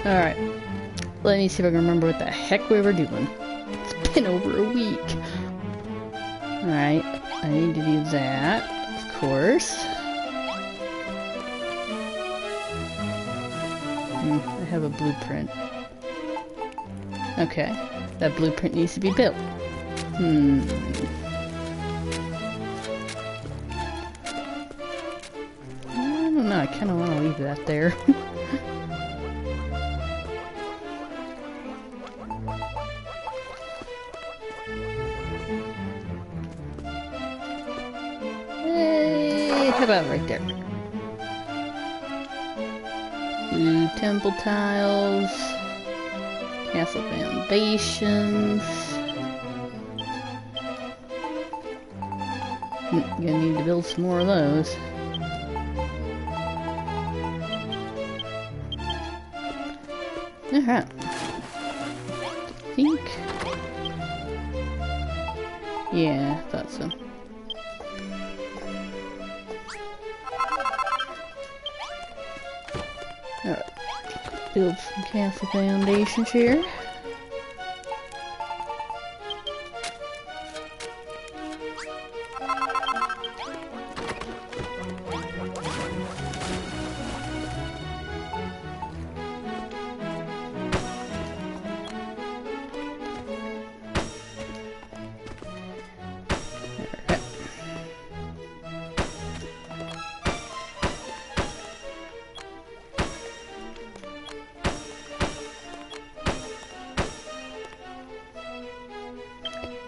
Alright. Let me see if I can remember what the heck we were doing. It's been over a week. Alright. I need to do that, of course. I have a blueprint. Okay. That blueprint needs to be built. I don't know. I kind of want to leave that there. Hey, how about right there? Blue temple tiles, castle foundations. Gonna need to build some more of those. Alright. I think. Yeah, I thought so. Alright. Build some castle foundations here.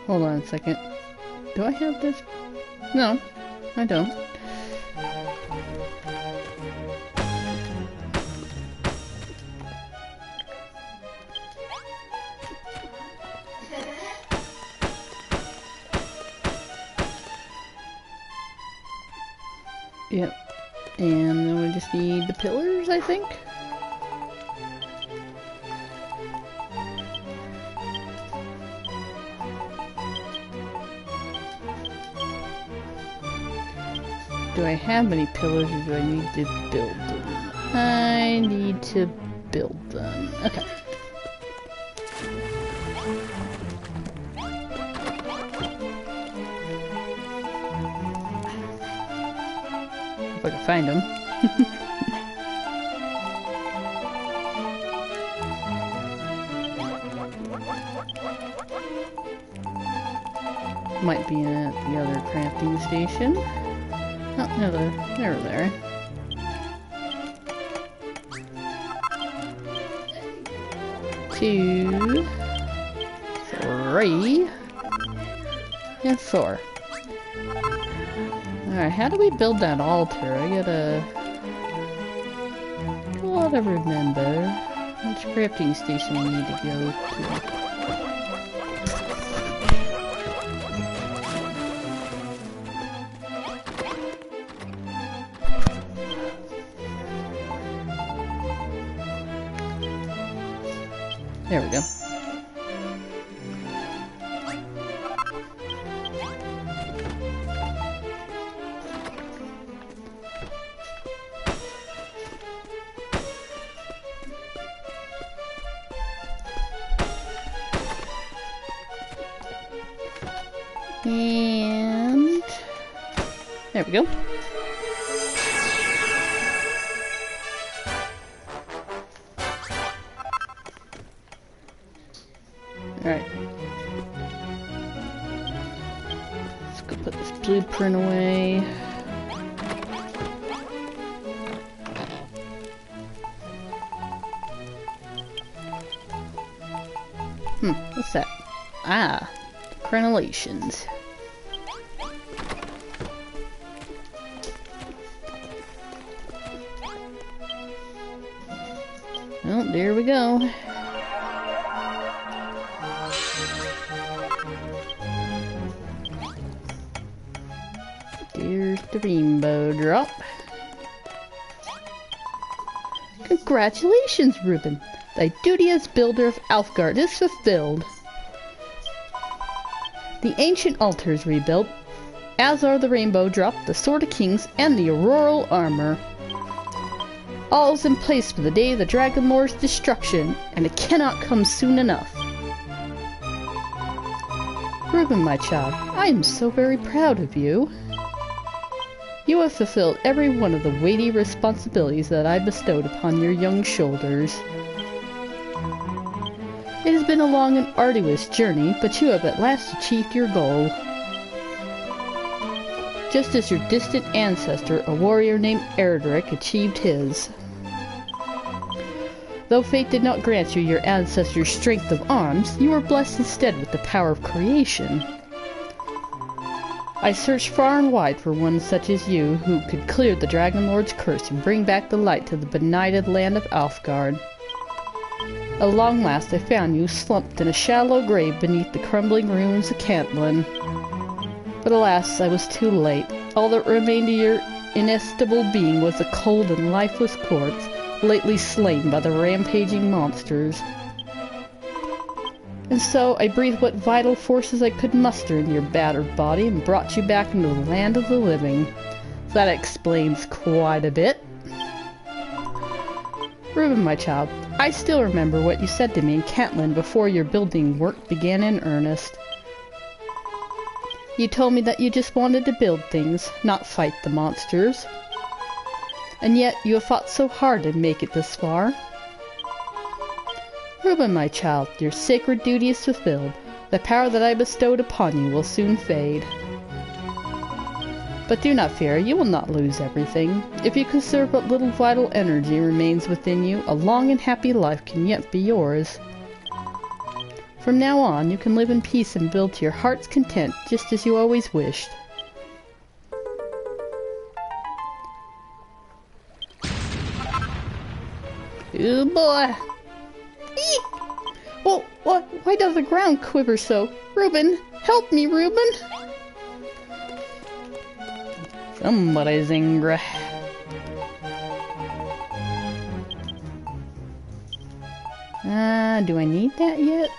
Hold on a second. Do I have this? No, I don't. Yep. And then we just need the pillars, I think. Do I have any pillars or do I need to build them? I need to build them. Okay. If I can find them. Might be at the other crafting station. Oh, no, they're there. Two, three, and four. Alright, how do we build that altar? I gotta remember. Which crafting station we need to go to? There we go. And there we go. Alright. Let's go put this blueprint away. What's that? Ah, crenellations. Well, there we go. There's the rainbow drop. Congratulations, Reuben. Thy duty as builder of Alfgard is fulfilled. The ancient altar is rebuilt, as are the rainbow drop, the sword of kings, and the auroral armor. All is in place for the day of the Dragon Lord's destruction, and it cannot come soon enough. Reuben, my child, I am so very proud of you. You have fulfilled every one of the weighty responsibilities that I bestowed upon your young shoulders. It has been a long and arduous journey, but you have at last achieved your goal. Just as your distant ancestor, a warrior named Erdrick, achieved his. Though fate did not grant you your ancestor's strength of arms, you were blessed instead with the power of creation. I searched far and wide for one such as you, who could clear the Dragon Lord's curse and bring back the light to the benighted land of Alfgard. At long last I found you slumped in a shallow grave beneath the crumbling ruins of Cantlin. But alas, I was too late. All that remained of your inestimable being was a cold and lifeless corpse, lately slain by the rampaging monsters. And so I breathed what vital forces I could muster in your battered body and brought you back into the land of the living. That explains quite a bit. Reuben, my child, I still remember what you said to me in Cantlin before your building work began in earnest. You told me that you just wanted to build things, not fight the monsters. And yet you have fought so hard to make it this far. Reuben, my child, your sacred duty is fulfilled. The power that I bestowed upon you will soon fade. But do not fear, you will not lose everything. If you consider what little vital energy remains within you, a long and happy life can yet be yours. From now on, you can live in peace and build to your heart's content, just as you always wished. Oh boy! Eek! Well, why does the ground quiver so? Reuben, help me, Reuben! Somebody's angry. Do I need that yet?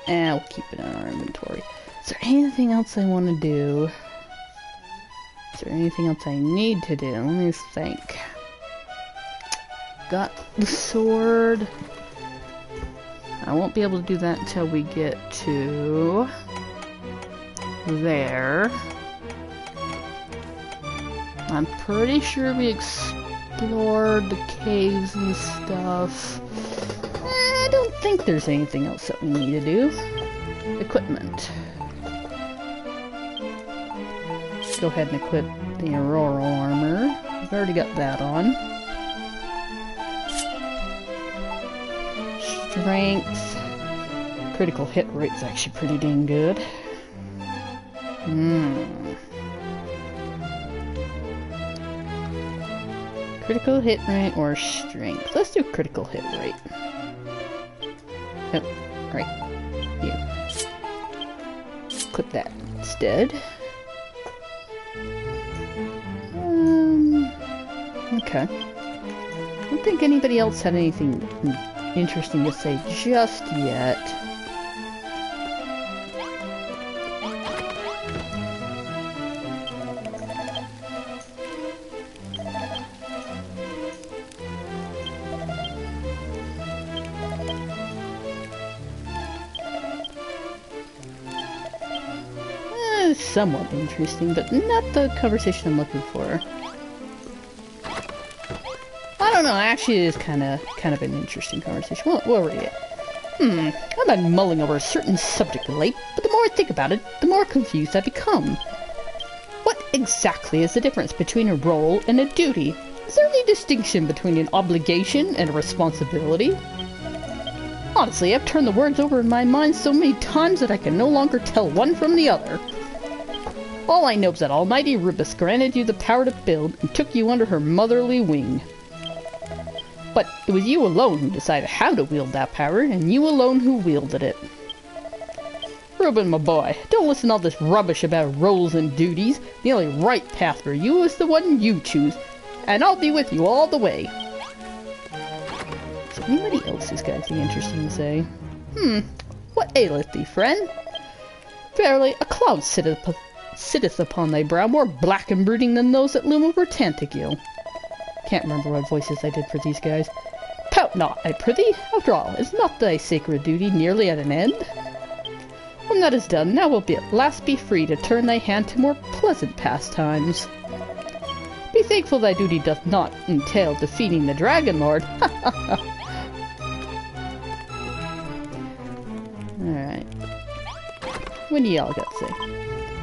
I'll keep it in our inventory. Is there anything else I want to do? Is there anything else I need to do? Let me think. Got the sword. I won't be able to do that until we get to there. I'm pretty sure we explored the caves and stuff. I don't think there's anything else that we need to do. Equipment. Go ahead and equip the Aurora armor. I've already got that on. Strength. Critical hit rate's actually pretty dang good. Critical hit rate or strength? Let's do critical hit rate. Yep, right here. Clip that instead. Okay. I don't think anybody else had anything interesting to say just yet. Somewhat interesting, but not the conversation I'm looking for. I don't know, actually it is kind of an interesting conversation. We'll read it. I've been mulling over a certain subject of late, but the more I think about it, the more confused I become. What exactly is the difference between a role and a duty? Is there any distinction between an obligation and a responsibility? Honestly, I've turned the words over in my mind so many times that I can no longer tell one from the other. All I know is that Almighty Rubus granted you the power to build and took you under her motherly wing. But it was you alone who decided how to wield that power, and you alone who wielded it. Reuben, my boy, don't listen to all this rubbish about roles and duties. The only right path for you is the one you choose, and I'll be with you all the way. Is there anybody else who's got anything interesting to say? What aileth thee, friend? Verily, a cloud sitteth upon thy brow, more black and brooding than those that loom over Tantegil. Can't remember what voices I did for these guys. Pout not, I prithee. After all, is not thy sacred duty nearly at an end? When that is done, thou wilt at last be free to turn thy hand to more pleasant pastimes. Be thankful thy duty doth not entail defeating the Dragon Lord. Alright. What do y'all got to say?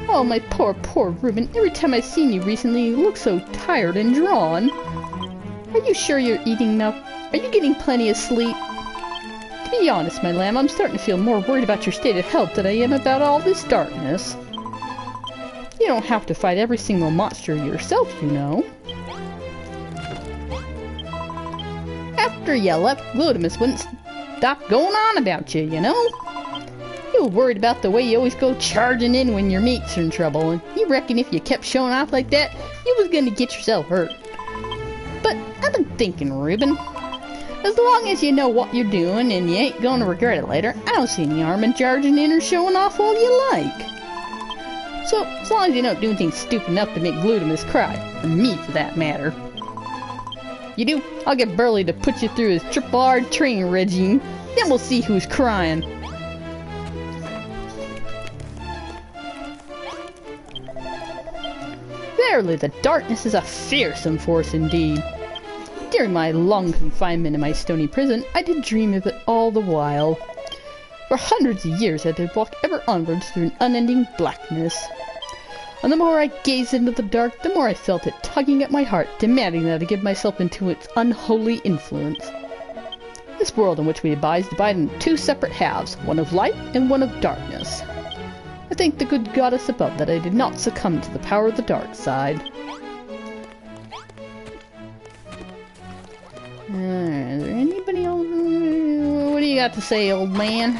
Oh, my poor Reuben. Every time I've seen you recently, you look so tired and drawn. Are you sure you're eating enough? Are you getting plenty of sleep? To be honest, my lamb, I'm starting to feel more worried about your state of health than I am about all this darkness. You don't have to fight every single monster yourself, you know. After you left, Glutamus wouldn't stop going on about you, you know. You were worried about the way you always go charging in when your mates are in trouble, and you reckon if you kept showing off like that, you was gonna get yourself hurt. But I've been thinking, Reuben. As long as you know what you're doing and you ain't gonna regret it later, I don't see any harm in charging in or showing off all you like. So, as long as you don't do anything stupid enough to make Glutamus cry, or me for that matter. You do, I'll get Burley to put you through his triple R training regime, then we'll see who's crying. Verily, the darkness is a fearsome force indeed. During my long confinement in my stony prison, I did dream of it all the while. For hundreds of years I did walk ever onwards through an unending blackness. And the more I gazed into the dark, the more I felt it tugging at my heart, demanding that I give myself into its unholy influence. This world in which we abide is divided into two separate halves, one of light and one of darkness. I thank the good goddess above that I did not succumb to the power of the dark side. Is there anybody else? What do you got to say, old man?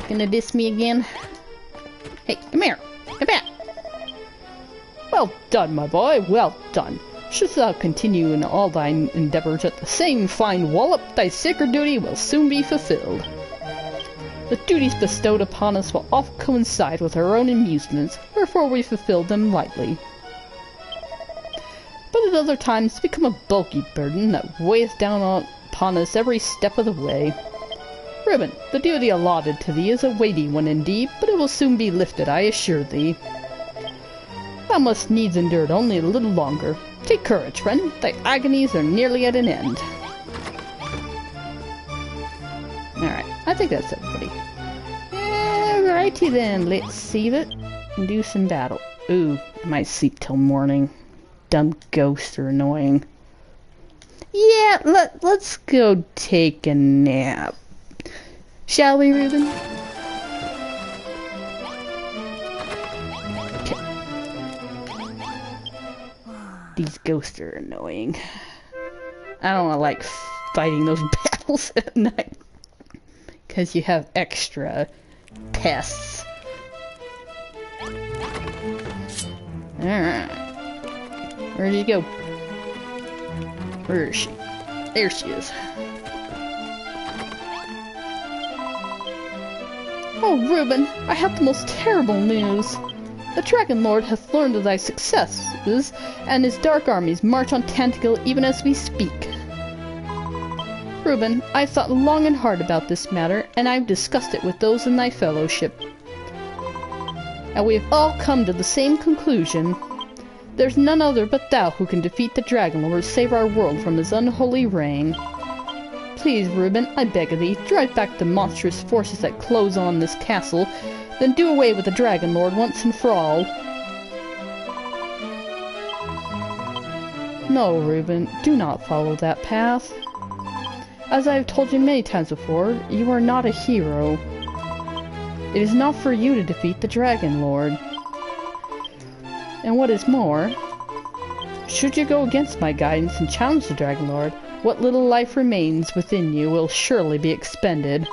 Gonna diss me again? Hey, come here. Come back. Well done, my boy. Well done. Shouldst thou continue in all thine endeavours at the same fine wallop, thy sacred duty will soon be fulfilled. The duties bestowed upon us will oft coincide with our own amusements, wherefore we fulfill them lightly. But at other times become a bulky burden that weigheth down upon us every step of the way. Reuben, the duty allotted to thee is a weighty one indeed, but it will soon be lifted, I assure thee. Thou must needs endure it only a little longer. Take courage, friend, thy agonies are nearly at an end. Alright, I think that's everybody. Alrighty then, let's save it and do some battle. Ooh, I might sleep till morning. Dumb ghosts are annoying. Yeah, let's go take a nap. Shall we, Reuben? Okay. These ghosts are annoying. I don't like fighting those battles at night. Because you have extra pests. Alright. Where did you go? Where is she? There she is. Oh, Reuben, I have the most terrible news. The Dragon Lord hath learned of thy successes, and his dark armies march on Tantegel even as we speak. Reuben, I have thought long and hard about this matter, and I have discussed it with those in thy fellowship. And we have all come to the same conclusion. There's none other but thou who can defeat the Dragon Lord, save our world from his unholy reign. Please, Reuben, I beg of thee, drive back the monstrous forces that close on this castle, then do away with the Dragon Lord once and for all. No, Reuben, do not follow that path. As I have told you many times before, you are not a hero. It is not for you to defeat the Dragon Lord. And what is more, should you go against my guidance and challenge the Dragon Lord, what little life remains within you will surely be expended.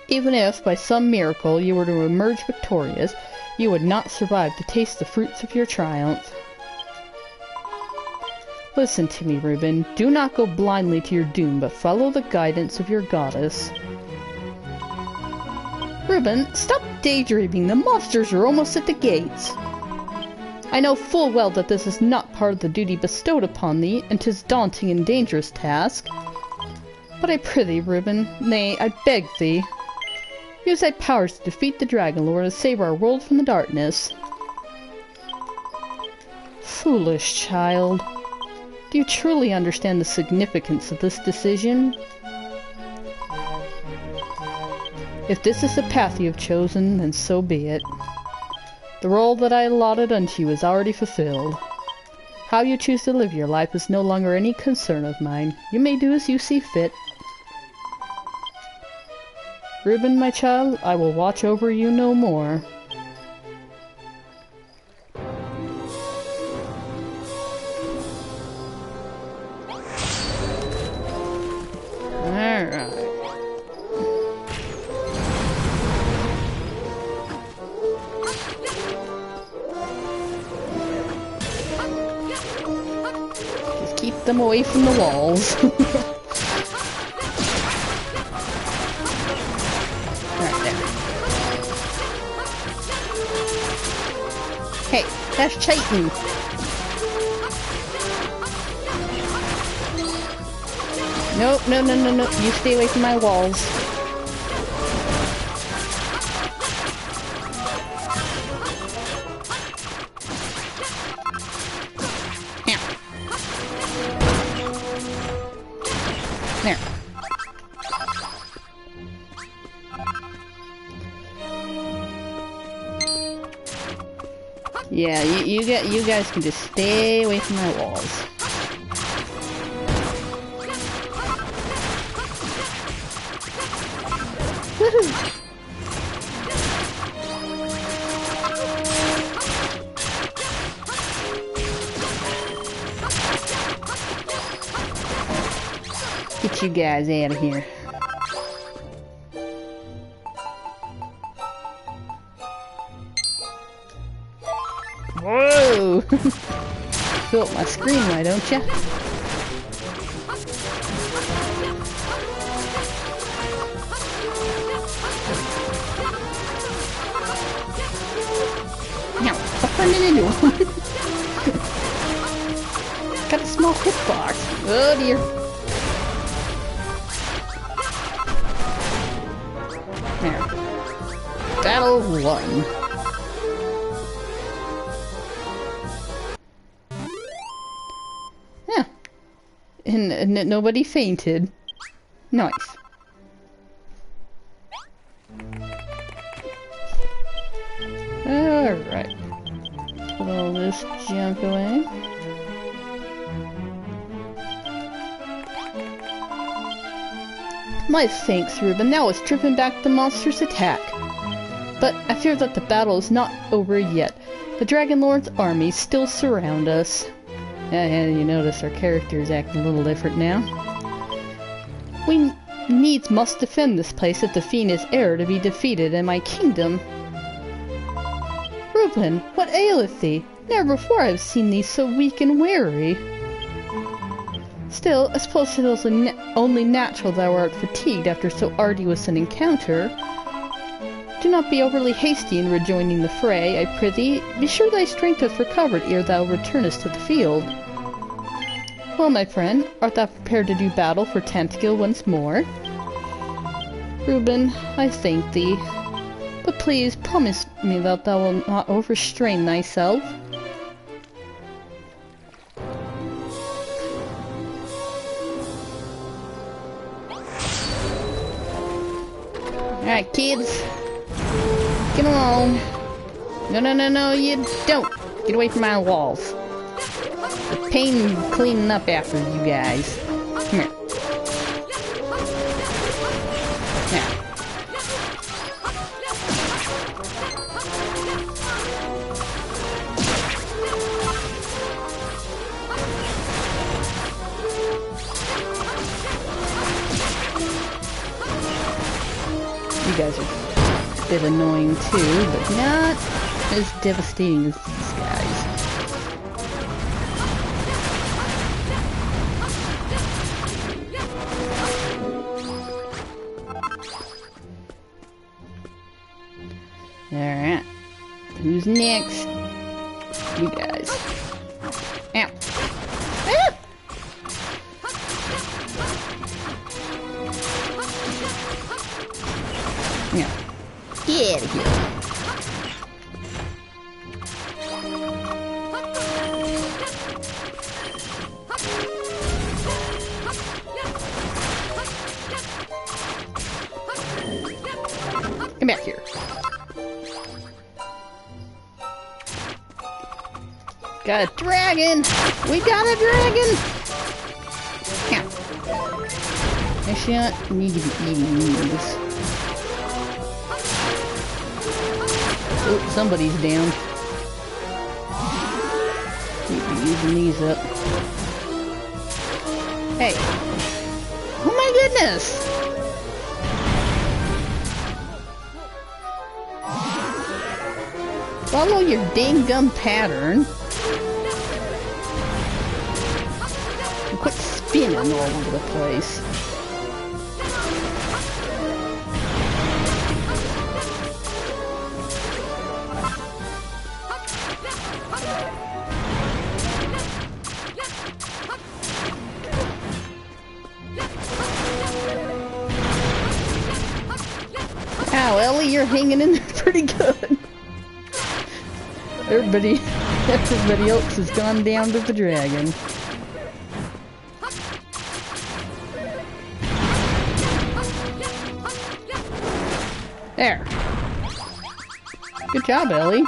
Even if, by some miracle, you were to emerge victorious, you would not survive to taste the fruits of your triumph. Listen to me, Reuben. Do not go blindly to your doom, but follow the guidance of your goddess. Reuben, stop daydreaming. The monsters are almost at the gates. I know full well that this is not part of the duty bestowed upon thee, and 'tis daunting and dangerous task. But I prithee, Reuben, nay, I beg thee, use thy powers to defeat the Dragon Lord and save our world from the darkness. Foolish child. Do you truly understand the significance of this decision? If this is the path you have chosen, then so be it. The role that I allotted unto you is already fulfilled. How you choose to live your life is no longer any concern of mine. You may do as you see fit. Reuben, my child, I will watch over you no more. Alright. Just keep them away from the walls. Right there. Hey, that's cheating. Nope, no. You stay away from my walls. Now. There. Yeah, you guys can just stay away from my walls. Woohoo! Get you guys out of here. Whoa! Fill up my screen, why don't ya? Now, stop running into him. Got a small hitbox. Oh dear. There. Battle 1. And nobody fainted. Nice. Alright. Put all this junk away. My thanks, Reuben. Now it's driven back the monster's attack. But I fear that the battle is not over yet. The Dragon Lord's armies still surround us. Yeah, you notice our characters act a little different now. We needs must defend this place if the fiend is e'er to be defeated in my kingdom. Reuben, what aileth thee? Never before I have seen thee so weak and weary. Still, I suppose it is only natural thou art fatigued after so arduous an encounter. Do not be overly hasty in rejoining the fray, I prithee. Be sure thy strength hath recovered ere thou returnest to the field. Well, my friend, art thou prepared to do battle for Tantegil once more? Reuben, I thank thee. But please, promise me that thou wilt not overstrain thyself. Alright, kids. Get along. No, you don't. Get away from my walls. The pain cleaning up after you guys. Come here. Now. You guys are a bit annoying too, but not as devastating as these guys. Alright. Who's next? You guys. Ow. Ah! Yeah. Get out of here. Come back here. Got a dragon! We got a dragon! Yeah. Actually, I need to be eating these. Oh, somebody's down. Need to be using these up. Hey. Oh my goodness! Follow your dang gum pattern. And quit spinning all over the place. Ow, Ellie, you're hanging in there pretty good. Everybody else has gone down to the dragon. There. Good job, Ellie.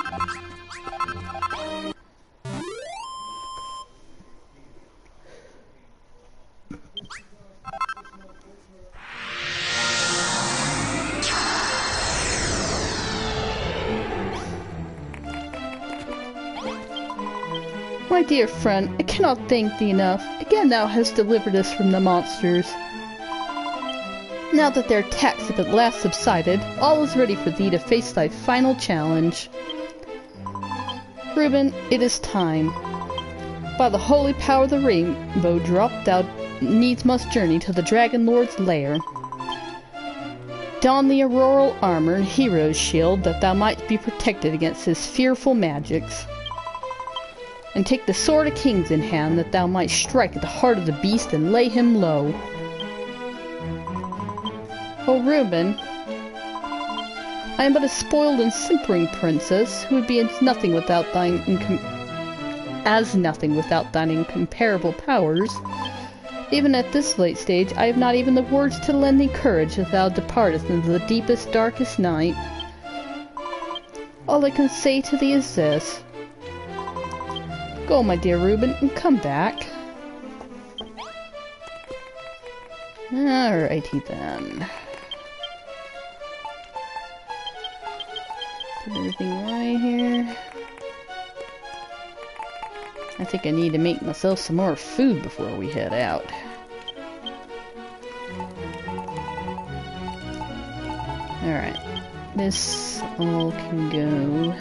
My dear friend, I cannot thank thee enough. Again thou hast delivered us from the monsters. Now that their attacks have at last subsided, all is ready for thee to face thy final challenge. Reuben, it is time. By the holy power of the rainbow drop, thou needs must journey to the Dragon Lord's lair. Don the auroral armor and hero's shield, that thou might be protected against his fearful magics. And take the sword of kings in hand, that thou might strike at the heart of the beast and lay him low. O Reuben, I am but a spoiled and simpering princess, who would be as nothing without thine incomparable powers. Even at this late stage, I have not even the words to lend thee courage as thou departest into the deepest, darkest night. All I can say to thee is this. Go, my dear Reuben, and come back. Alrighty then. Put everything away here. I think I need to make myself some more food before we head out. Alright. This all can go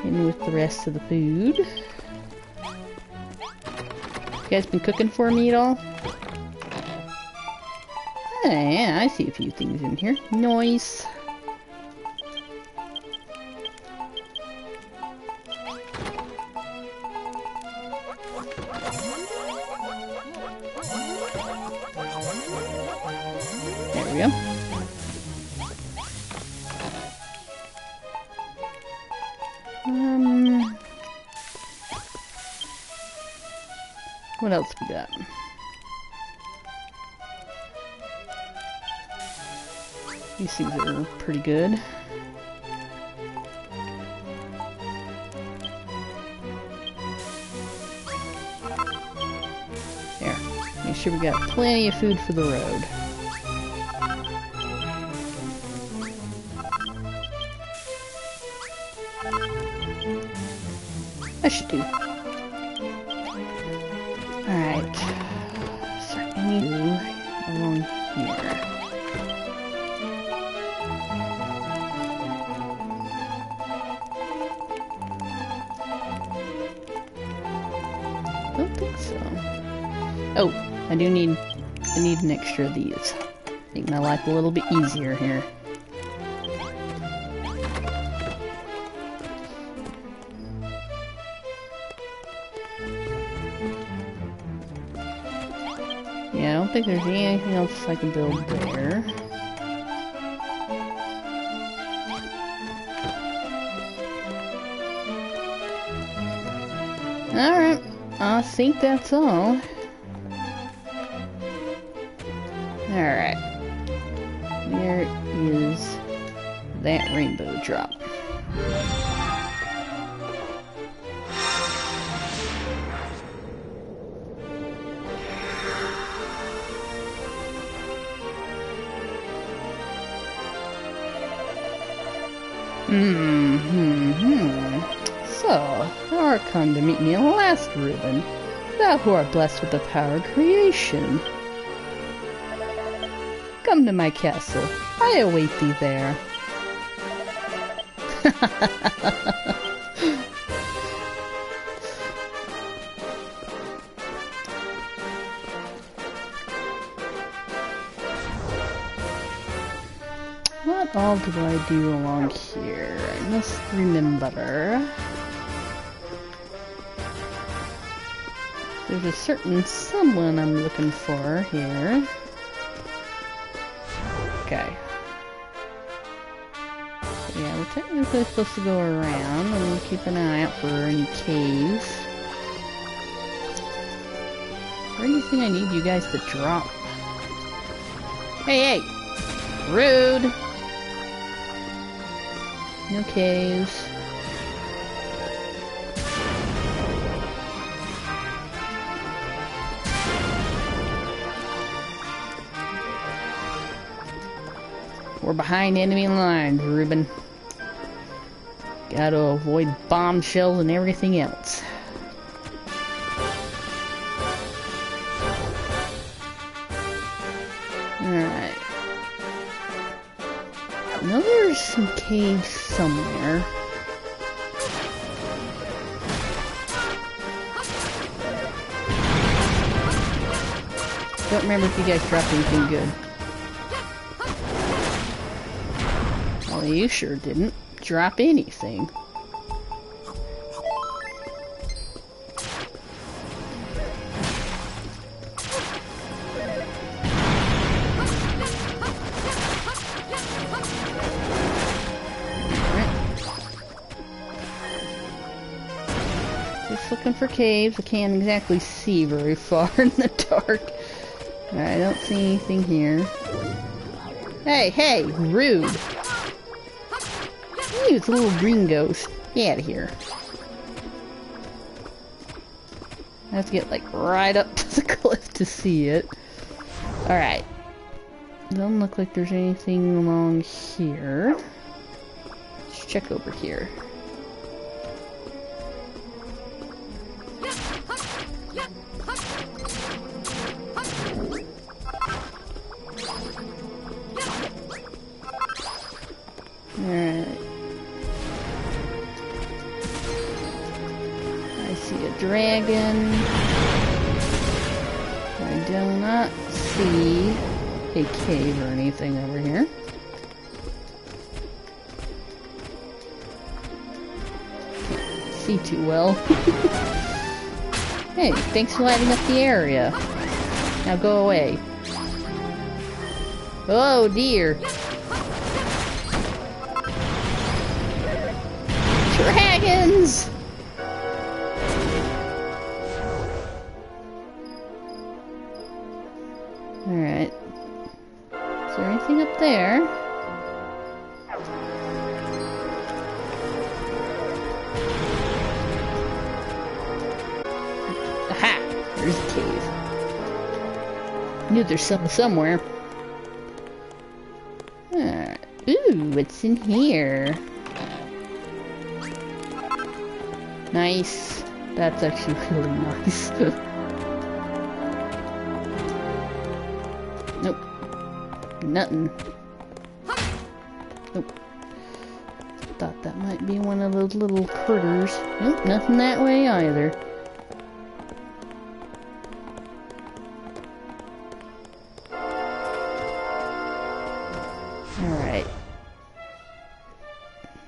in with the rest of the food. You guys been cooking for me at all? Oh, yeah, I see a few things in here. Nice. There we go. What else we got? These things are pretty good. There. Make sure we got plenty of food for the road. That should do. Alright. So I need to along here. I don't think so. Oh, I need an extra of these. Make my life a little bit easier here. think there's anything else I can build there. Alright, I think that's all. Alright. Where is that rainbow drop? So, thou art come to meet me at last, Reuben. Thou who art blessed with the power of creation. Come to my castle. I await thee there. What all do I do along here? I must remember. There's a certain someone I'm looking for here. Okay. Yeah, we're technically supposed to go around and keep an eye out for any caves. Or anything I need you guys to drop. Hey, hey! Rude! No caves. We're behind enemy lines, Reuben. Gotta avoid bombshells and everything else. Alright. I know there's some caves somewhere. Don't remember if you guys dropped anything good. Well, you sure didn't drop anything. Just looking for caves. I can't exactly see very far in the dark. I don't see anything here. Hey, hey, rude! Hey, it's a little green ghost. Get out of here. I have to get like right up to the cliff to see it. Alright. Doesn't look like there's anything along here. Let's check over here. Alright. I see a dragon. I do not see a cave or anything over here. Can't see too well. Hey, thanks for lighting up the area. Now go away. Oh dear. Dragons! Alright. Is there anything up there? Aha! There's a cave. Knew there's some somewhere. Ooh, what's in here? Nice. That's actually really nice. Nope. Nothing. Nope. Thought that might be one of those little critters. Nope, nothing that way either. Alright.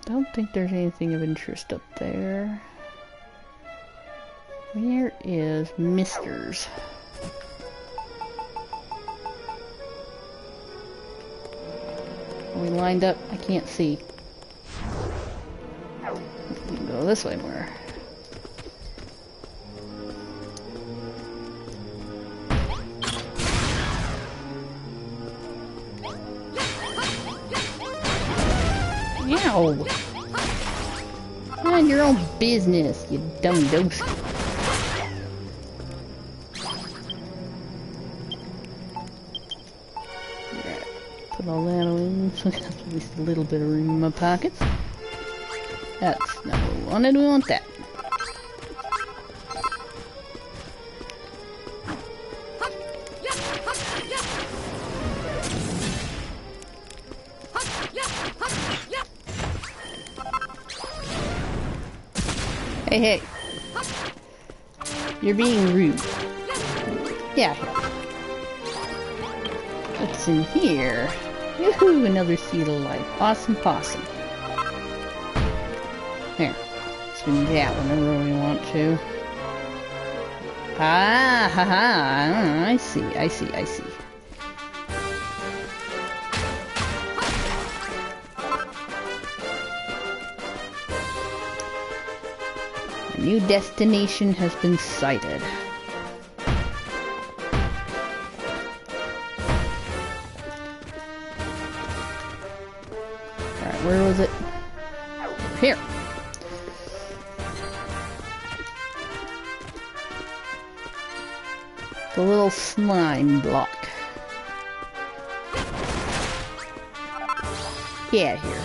Don't think there's anything of interest up there. Where is Misters? Are we lined up? I can't see. We can go this way more. Ow! Mind your own business, you dumb dose. Put all that away, so I have at least a little bit of room in my pockets. That's not what we wanted, we want that. Hey, hey. You're being rude. Yeah. What's in here? Woohoo, another seed of life. Awesome possum. Here. Swing that whenever we want to. Ah, ha ha. I see, I see, I see. A new destination has been sighted. Alright, where was it? Here. The little slime block. Get out of here.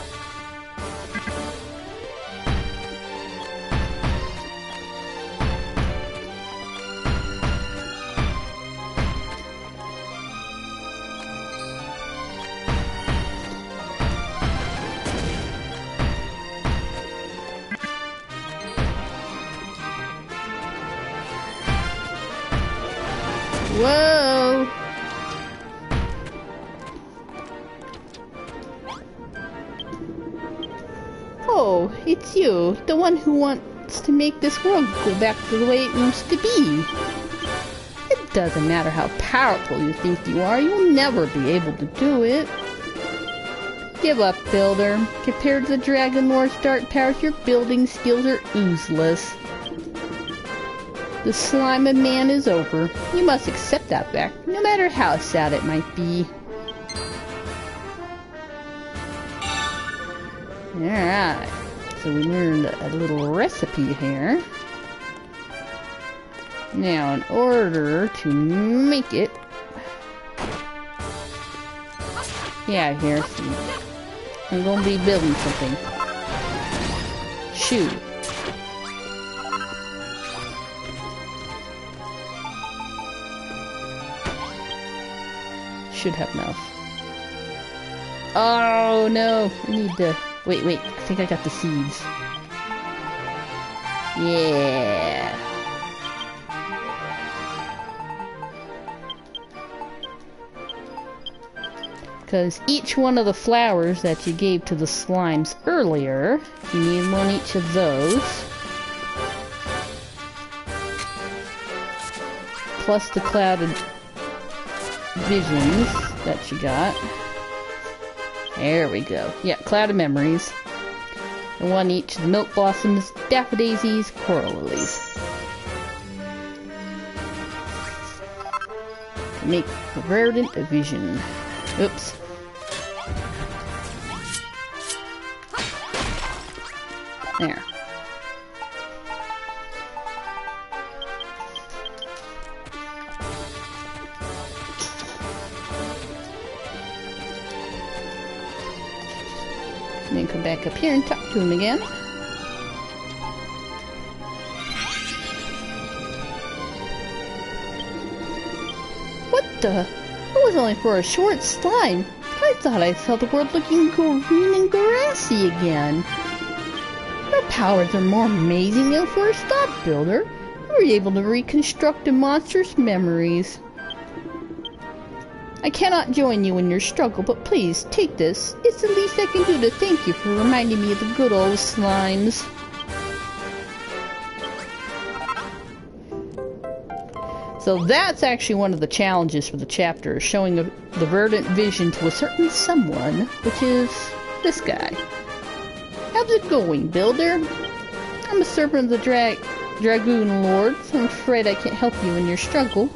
Whoa! Oh, it's you, the one who wants to make this world go back to the way it used to be. It doesn't matter how powerful you think you are, you'll never be able to do it. Give up, Builder. Compared to the Dragon Lord's dark powers, your building skills are useless. The slime of man is over. You must accept that fact, no matter how sad it might be. Alright, so we learned a little recipe here. Now, in order to make it... Yeah, here, see. I'm gonna be building something. Shoe. Should have enough. Oh no! I need to... Wait, I think I got the seeds. Yeah! Because each one of the flowers that you gave to the slimes earlier, you need one each of those. Plus the clouded visions that you got. There we go. Yeah, cloud of memories. And one each of the milk blossoms, daffodillies, coral lilies. Make the verdant a vision. Oops. There. And then come back up here and talk to him again. What the? It was only for a short slime. I thought I saw the world looking green and grassy again. Your powers are more amazing than for a stock builder. You were able to reconstruct a monster's memories. I cannot join you in your struggle, but please, take this. It's the least I can do to thank you for reminding me of the good old slimes. So that's actually one of the challenges for the chapter, showing the verdant vision to a certain someone, which is this guy. How's it going, Builder? I'm a servant of the Dragoon Lord, so I'm afraid I can't help you in your struggle.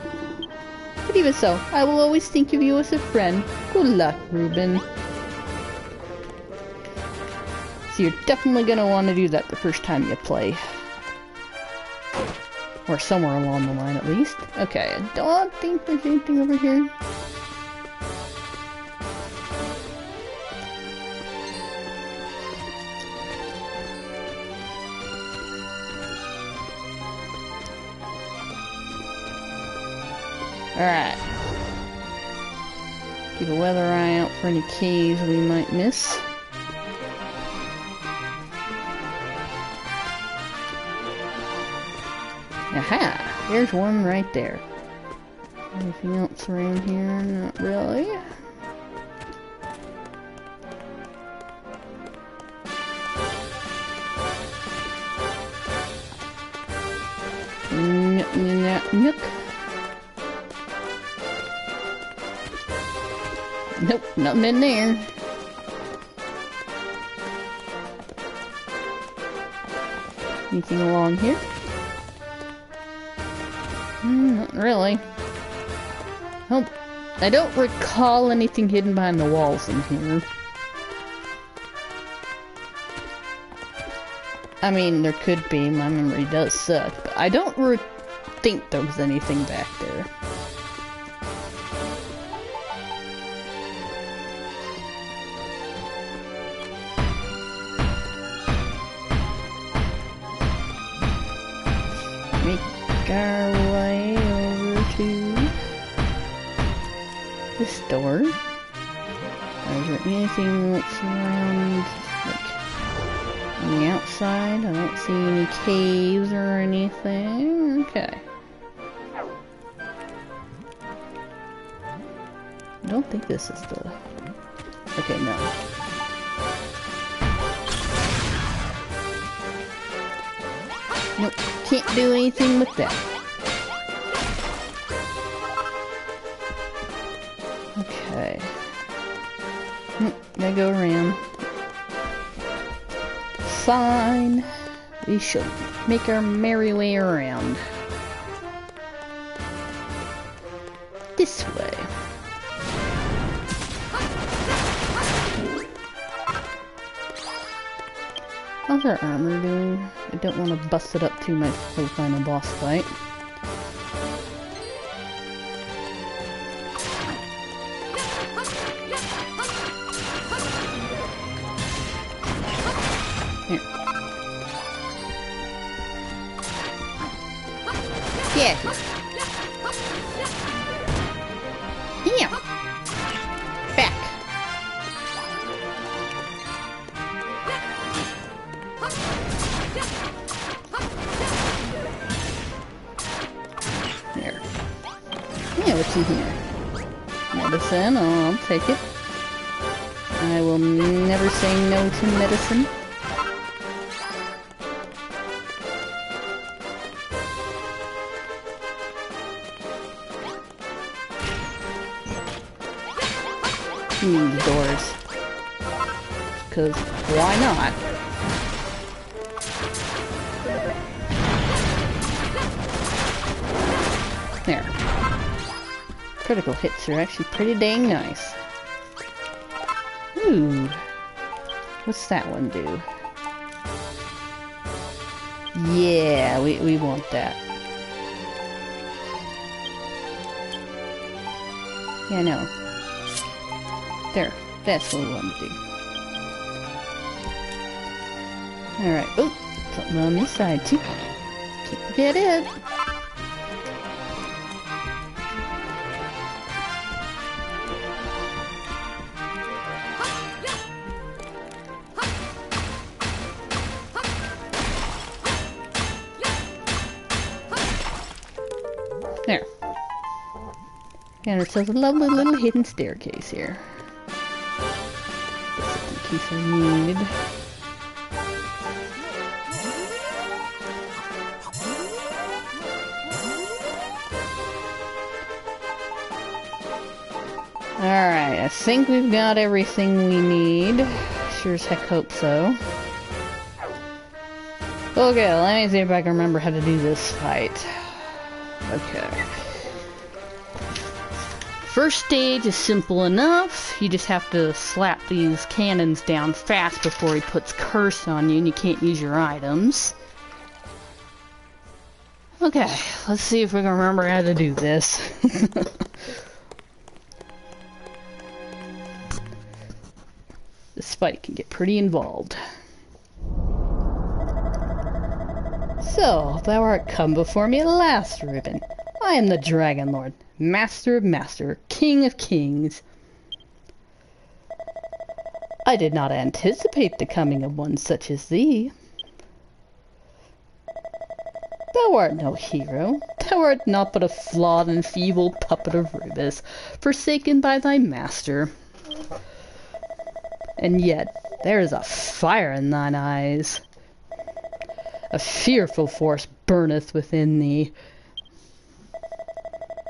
But even so, I will always think of you as a friend. Good luck, Reuben. So you're definitely going to want to do that the first time you play. Or somewhere along the line, at least. Okay, I don't think there's anything over here. Alright. Keep a weather eye out for any caves we might miss. Aha! There's one right there. Anything else around here? Not really. Nook. Nope, nothing in there. Anything along here? Not really. Nope. I don't recall anything hidden behind the walls in here. I mean, there could be. My memory does suck. But I don't think there was anything back there. Our way over to the store. Is there anything else around, like, on the outside? I don't see any caves or anything. Okay. I don't think this is the... Okay, no. Nope, can't do anything with that. Okay. Gotta go around. Fine. We shall make our merry way around. This way. How's our armor doing? I don't want to bust it up too much for the final boss fight. Here. Yeah. Yeah. Back. There. Yeah, what's in here? Medicine, oh, I'll take it. I will never say no to medicine. Doors. Because why not? There. Critical hits are actually pretty dang nice. Ooh. What's that one do? Yeah, we want that. Yeah, I know. There, that's what we want to do. Alright, oh, something on this side too. Can't forget it. There. And it says a lovely little hidden staircase here. In case I need. Alright, I think we've got everything we need. Sure as heck hope so. Okay, let me see if I can remember how to do this fight. Okay. First stage is simple enough. You just have to slap these cannons down fast before he puts curse on you and you can't use your items. Okay, let's see if we can remember how to do this. This fight can get pretty involved. So, thou art come before me at last, Reuben. I am the Dragon Lord, Master of Master, King of Kings. I did not anticipate the coming of one such as thee. Thou art no hero. Thou art naught but a flawed and feeble puppet of Rubus, forsaken by thy master. And yet, there is a fire in thine eyes. A fearful force burneth within thee.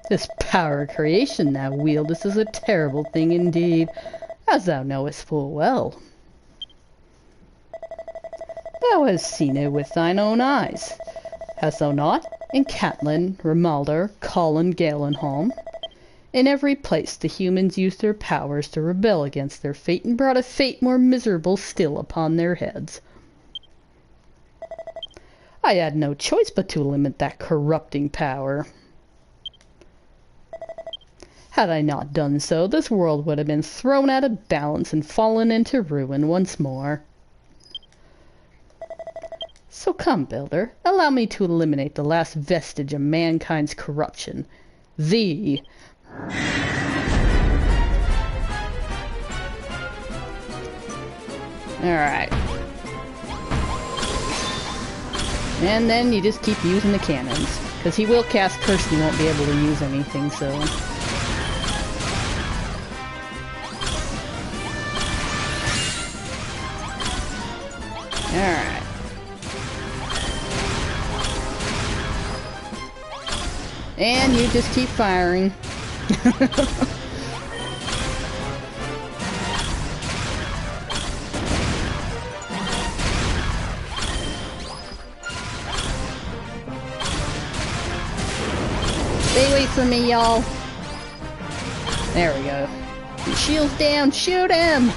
This power of creation thou wieldest is a terrible thing indeed, as thou knowest full well. Thou hast seen it with thine own eyes, hast thou not? In Catlin, Ramaldar, Colin, Galenholm. In every place the humans used their powers to rebel against their fate and brought a fate more miserable still upon their heads. I had no choice but to limit that corrupting power. Had I not done so, this world would have been thrown out of balance and fallen into ruin once more. So come, Builder, allow me to eliminate the last vestige of mankind's corruption. Thee. Alright. And then you just keep using the cannons. Because he will cast Curse and you won't be able to use anything, so... Alright. And you just keep firing. Stay away from me, y'all. There we go. Your shield's down. Shoot him!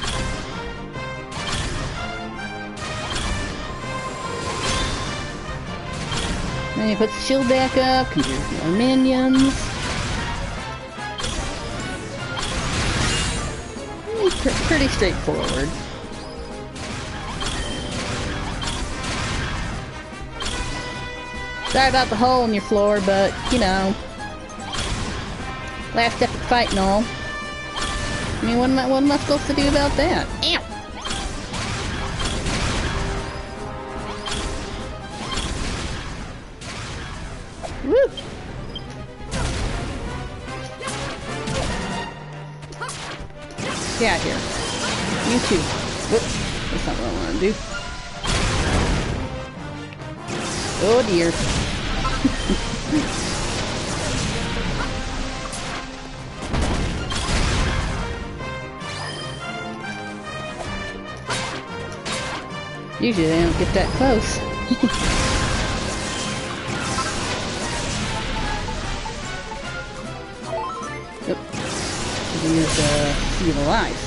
Then you put the shield back up, confuse more minions. Pretty straightforward. Sorry about the hole in your floor, but, you know. Last epic fight and all. I mean, what am I supposed to do about that? Ow! Woo! Get out here. You too. Whoops. That's not what I want to do. Oh dear. Usually they don't get that close. Use Sea of Life.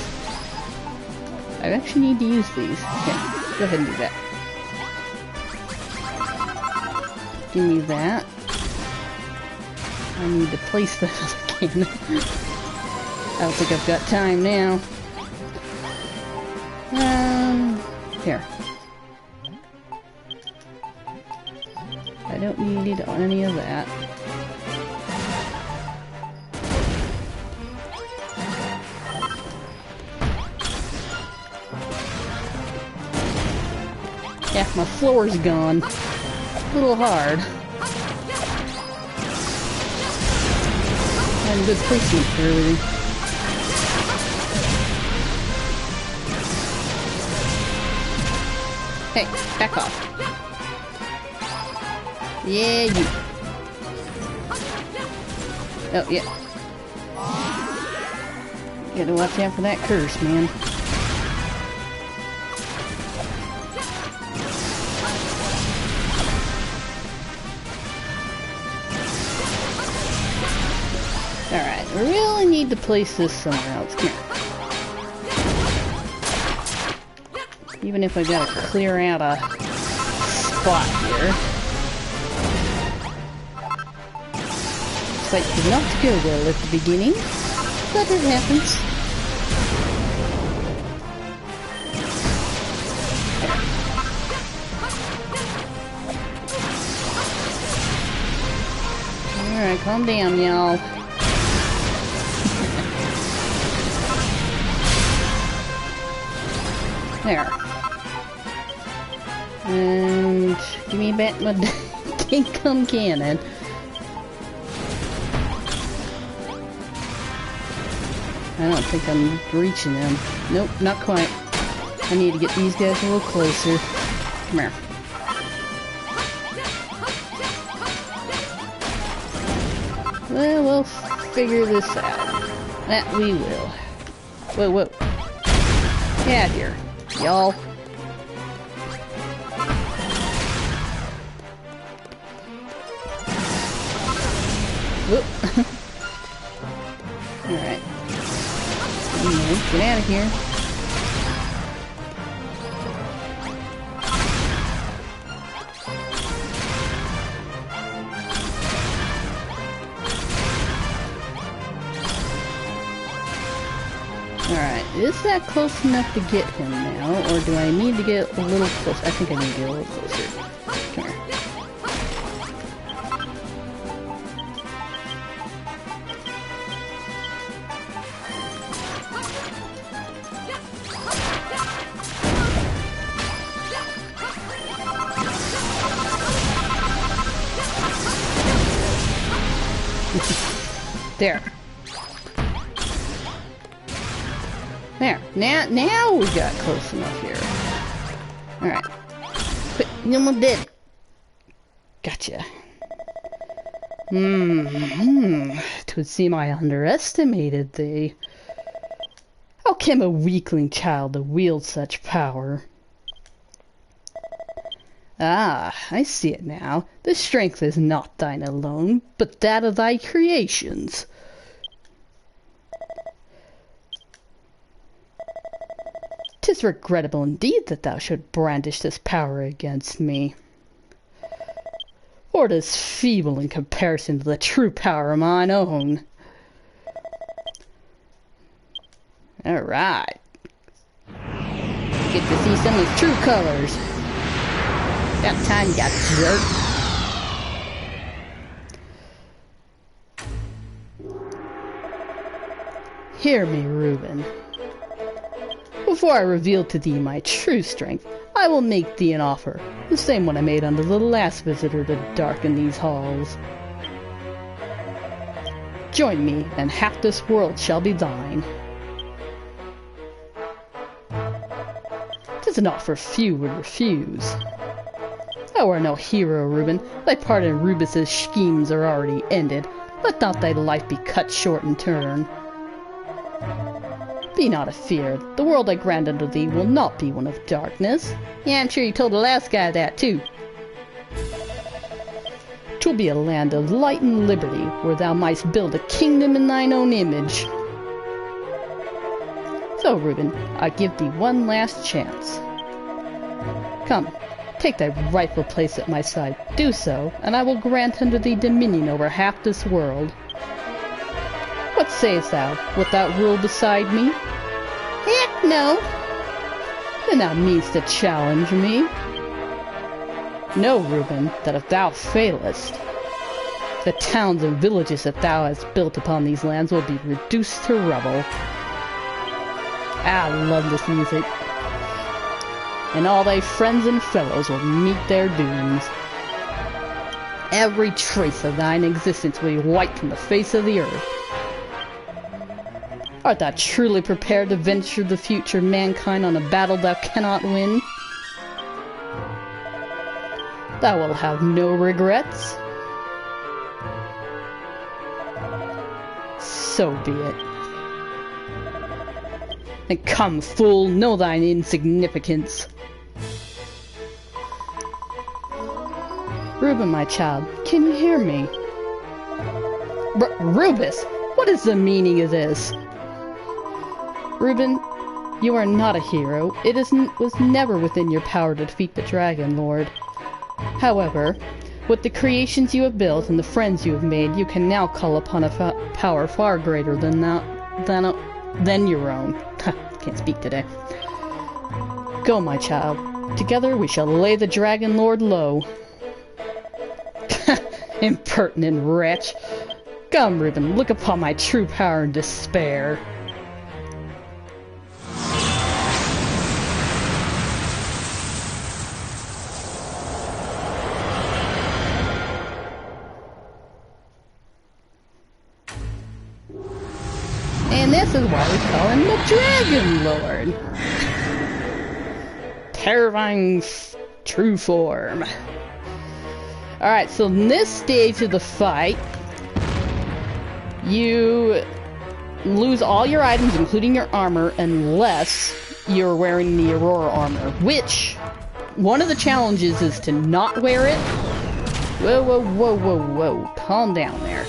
I actually need to use these. Okay, go ahead and do that. Give me that. I need to place that other cannon. I don't think I've got time now. Here. I don't need any of that. Yeah, my floor's gone. A little hard. And good placement for everything. Hey, back off. Yeah, you. Oh, yeah. Gotta watch out for that curse, man. Alright, I really need to place this somewhere else. Come here. Even if I gotta clear out a spot here. Fight did not go well at the beginning, but it happens. Alright, calm down, y'all. There. And give me back my King cannon. I don't think I'm reaching them. Nope, not quite. I need to get these guys a little closer. Come here. Well, we'll figure this out. That we will. Whoa, whoa. Get out here, y'all. Whoop. Alright. Get out of here. Alright, is that close enough to get him now, or do I need to get a little closer? I think I need to get a little closer. Come here. There. There. Now we got close enough here. Alright. Quick, you almost did. Gotcha. Twould seem I underestimated thee. How can a weakling child wield such power? Ah, I see it now. The strength is not thine alone, but that of thy creations. 'Tis regrettable indeed that thou should brandish this power against me. For it is feeble in comparison to the true power of mine own. Alright. Get to see some of his true colors. About time, you got jerk. Hear me, Reuben. Before I reveal to thee my true strength, I will make thee an offer, the same one I made unto the last visitor to darken these halls. Join me, and half this world shall be thine. 'Tis an offer few would refuse. Thou art no hero, Reuben. Thy part in Rubus's schemes are already ended. Let not thy life be cut short in turn. Be not afeard. The world I grant unto thee will not be one of darkness. Yeah, I'm sure you told the last guy that, too. 'Twill be a land of light and liberty, where thou mightst build a kingdom in thine own image. So, Reuben, I give thee one last chance. Come, take thy rightful place at my side. Do so, and I will grant unto thee dominion over half this world. What sayest thou? Wilt thou rule beside me? Heck no! Then thou meanest to challenge me. Know, Reuben, that if thou failest, the towns and villages that thou hast built upon these lands will be reduced to rubble. I love this music. And all thy friends and fellows will meet their dooms. Every trace of thine existence will be wiped from the face of the earth. Art thou truly prepared to venture the future mankind on a battle thou cannot win? Thou wilt have no regrets. So be it. And come, fool, know thine insignificance. Reuben, my child, can you hear me? Rubus, what is the meaning of this? Reuben, you are not a hero. It was never within your power to defeat the Dragon Lord. However, with the creations you have built and the friends you have made, you can now call upon a power far greater than your own. Can't speak today. Go, my child. Together we shall lay the Dragon Lord low. Impertinent wretch. Come, Reuben, look upon my true power and despair. And this is why we call him the Dragon Lord. Terrifying true form. Alright, so in this stage of the fight, you lose all your items, including your armor, unless you're wearing the Aurora armor, which, one of the challenges is to not wear it. Whoa, whoa, whoa, whoa, whoa. Calm down there.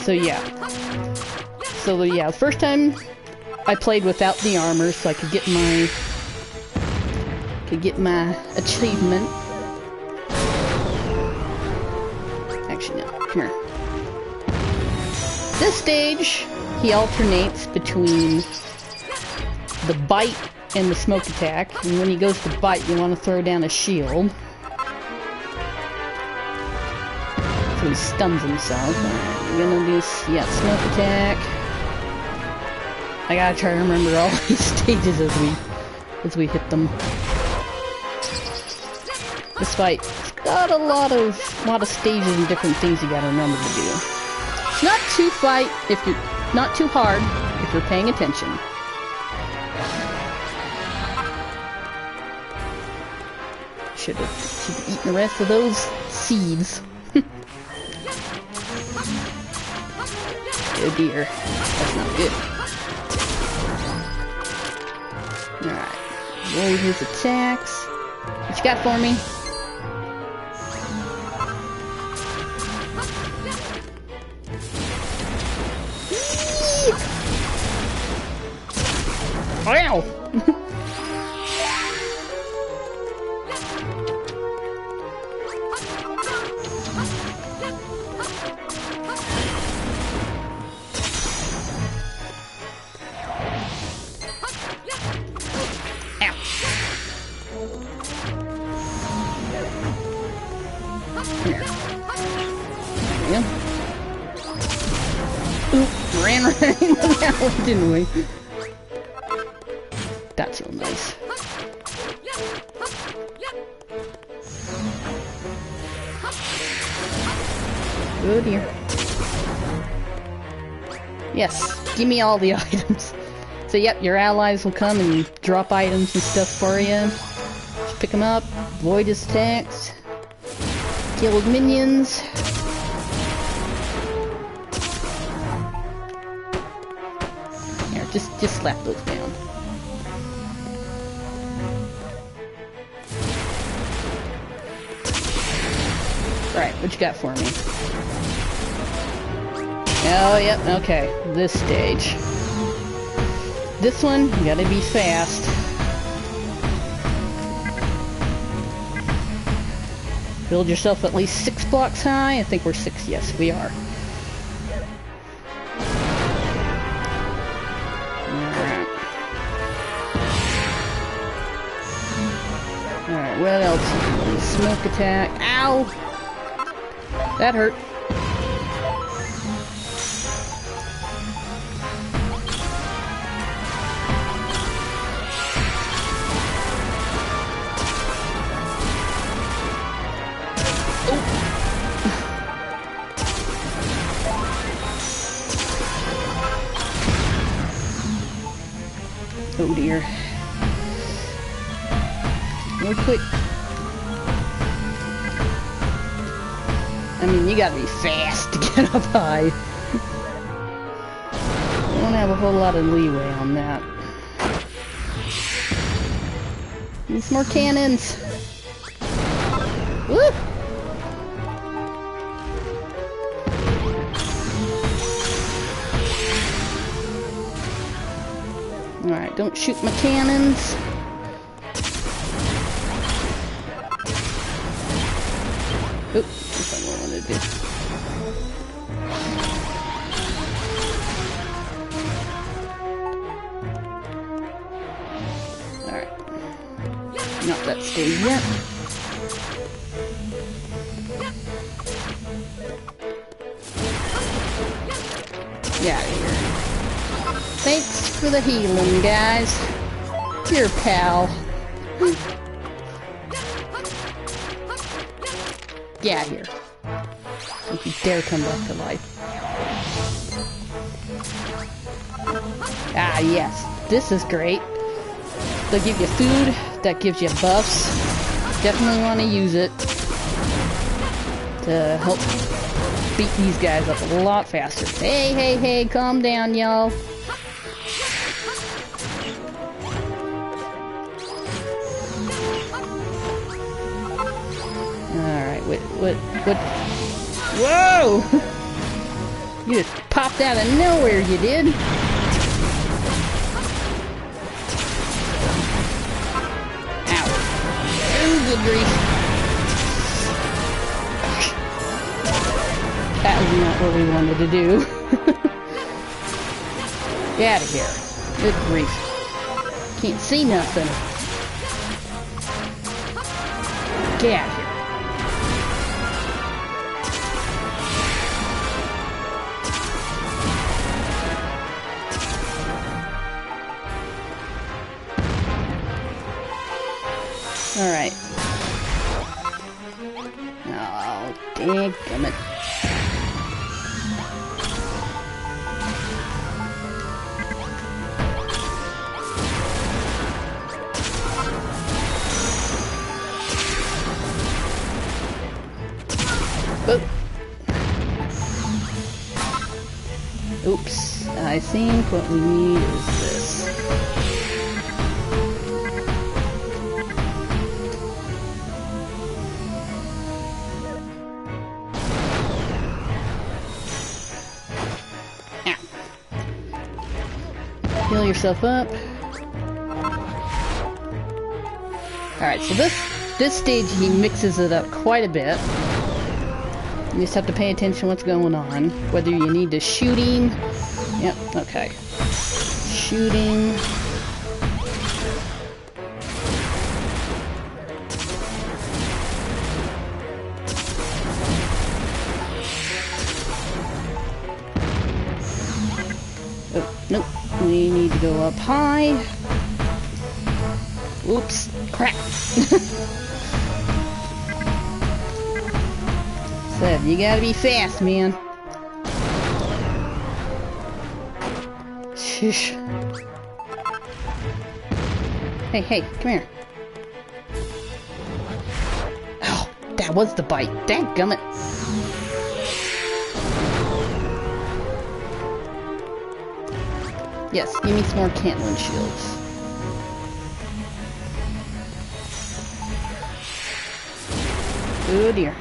So yeah, first time I played without the armor, so I could get my achievement. Actually, no, come here. This stage, he alternates between the bite and the smoke attack, and when he goes to bite, you want to throw down a shield. So he stuns himself. We're gonna do, yeah, smoke attack. I gotta try to remember all these stages as we hit them. This fight's got a lot of stages and different things you gotta remember to do. It's not too not too hard if you're paying attention. Should have eaten the rest of those seeds. Oh dear, that's not good. Alright, roll his attacks. What you got for me? Ow! Ran right into that one, didn't we? That's real nice. Oh dear. Yes, give me all the items. So yep, your allies will come and drop items and stuff for you. Just pick them up, avoid his attacks, kill his minions. Just slap those down. Alright, what you got for me? Oh, yep, okay. This stage. This one, you gotta be fast. Build yourself at least 6 blocks high. I think we're 6, yes, we are. Alright, what else? Smoke attack. Ow! That hurt. Oh dear. Real quick. I mean, you gotta be fast to get up high. You don't have a whole lot of leeway on that. Need some more cannons. Woo! Alright, don't shoot my cannons. Oop, that's not what I wanted to do. Alright. Not that stage yet. Get out of here. Thanks for the healing, guys. Here, pal. Get out of here. Don't you dare come back to life. Ah, yes. This is great. They'll give you food. That gives you buffs. Definitely want to use it to help beat these guys up a lot faster. Hey, hey, hey, calm down, y'all. Alright, what? Whoa! You just popped out of nowhere, you did. Ow. Oh, good grief. That was not what we wanted to do. Get out of here. Good grief. Can't see nothing. Get out of here. Alright. Oh, dadgummit. Oops, I think what we need is this. Ow. Heal yourself up. Alright, so this stage he mixes it up quite a bit. You just have to pay attention to what's going on. Whether you need to shoot him. Yep, okay. Shooting. Oh, nope. We need to go up high. Oops. Crap. You gotta be fast, man. Shush. Hey, hey, come here. Oh, that was the bite. Dadgummit. Yes, give me some more Cantland shields. Oh dear.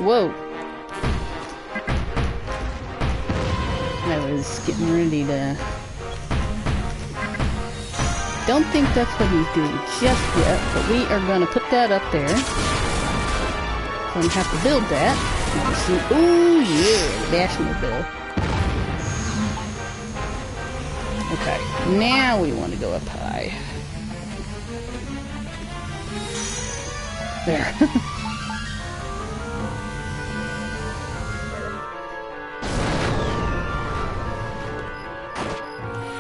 Whoa! I was getting ready to... Don't think that's what he's doing just yet, but we are going to put that up there. So I'm going to have to build that. Ooh, yeah, the Dashmobile. Okay, now we want to go up high. There.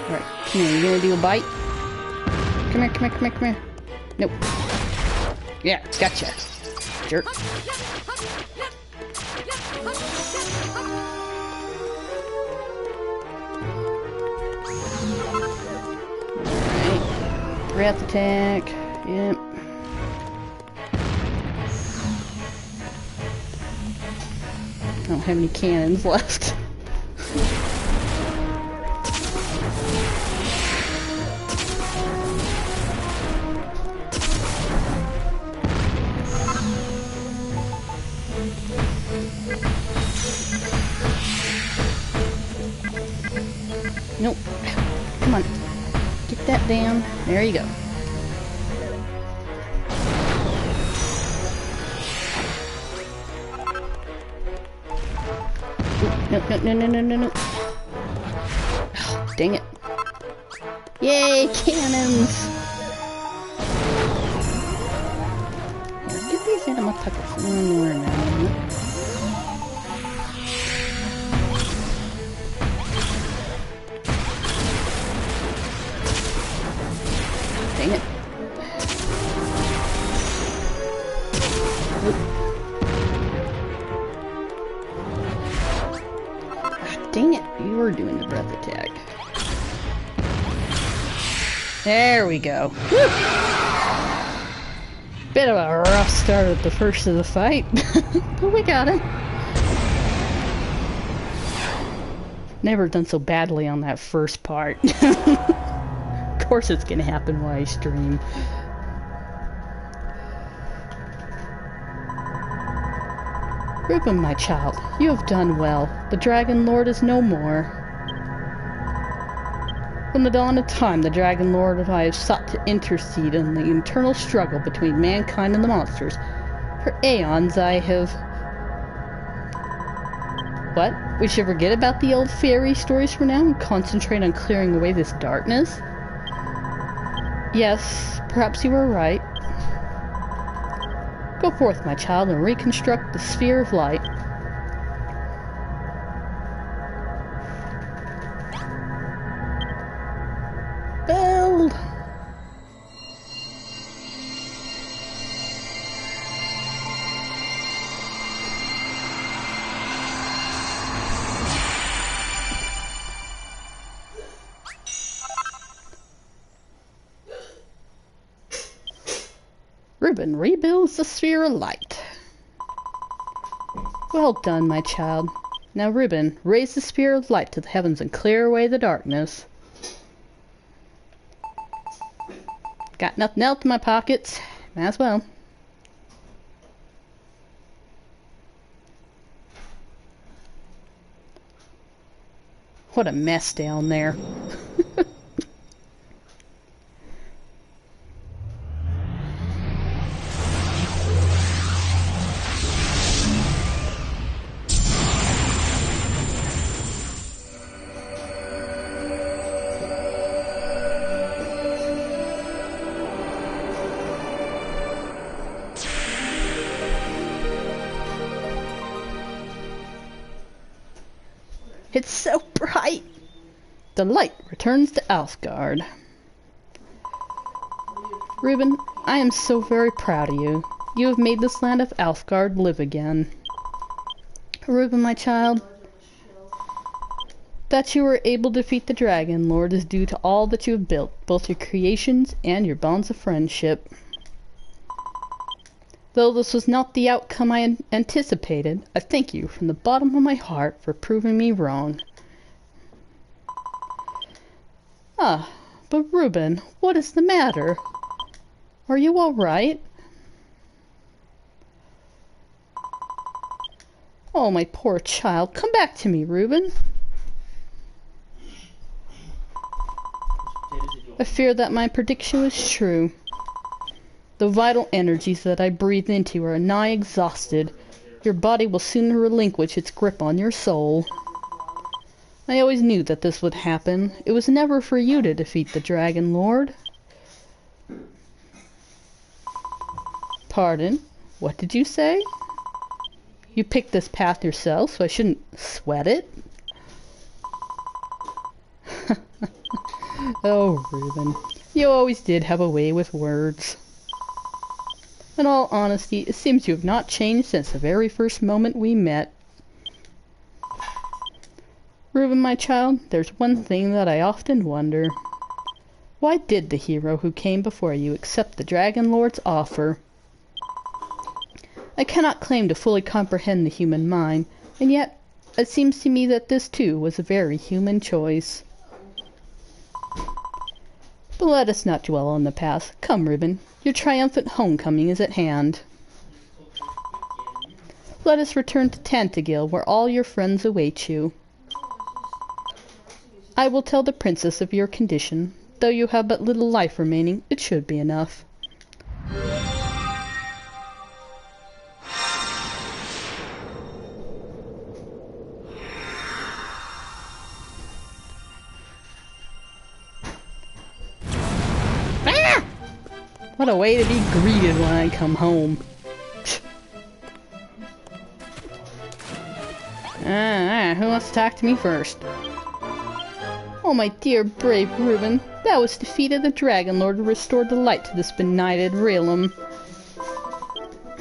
Alright, come here, you gonna do a bite? Come here, come here, come here, come here. Nope. Yeah, gotcha. Jerk. Wrath attack. Yep. I don't have any cannons left. Nope. Come on. Get that down. There you go. No, no, no, no, no, no, no. Oh, dang it. Yay, cannons! Here, get these out of my pockets. Dang it. Dang it, you were doing the breath attack. There we go. Woo! Bit of a rough start at the first of the fight, but we got it. Never done so badly on that first part. Of course it's gonna happen while I stream. Reuben, my child, you have done well. The Dragon Lord is no more. From the dawn of time, the Dragon Lord and I have sought to intercede in the eternal struggle between mankind and the monsters. For aeons I have... What? We should forget about the old fairy stories for now and concentrate on clearing away this darkness? Yes, perhaps you were right. Go forth, my child, and reconstruct the sphere of light. Build! Reuben rebuilds the sphere of light. Well done, my child. Now, Reuben, raise the sphere of light to the heavens and clear away the darkness. Got nothing else in my pockets. Might as well. What a mess down there. It's so bright! The light returns to Alfgard. Reuben, I am so very proud of you. You have made this land of Alfgard live again. Reuben, my child, that you were able to defeat the Dragon Lord is due to all that you have built, both your creations and your bonds of friendship. Though this was not the outcome I anticipated, I thank you from the bottom of my heart for proving me wrong. Ah, but Reuben, what is the matter? Are you all right? Oh, my poor child, come back to me, Reuben. I fear that my prediction was true. The vital energies that I breathe into are nigh exhausted. Your body will soon relinquish its grip on your soul. I always knew that this would happen. It was never for you to defeat the Dragon Lord. Pardon? What did you say? You picked this path yourself, so I shouldn't sweat it? Oh, Reuben. You always did have a way with words. In all honesty, it seems you have not changed since the very first moment we met. Reuben, my child, there's one thing that I often wonder. Why did the hero who came before you accept the Dragon Lord's offer? I cannot claim to fully comprehend the human mind, and yet it seems to me that this too was a very human choice. But let us not dwell on the past. Come, Reuben, your triumphant homecoming is at hand. Let us return to Tantegil, where all your friends await you. I will tell the princess of your condition. Though you have but little life remaining, it should be enough. Ah! What a way to be greeted when I come home. Who wants to talk to me first? Oh, my dear, brave Reuben, thou hast defeated the Dragon Lord and restored the light to this benighted realm.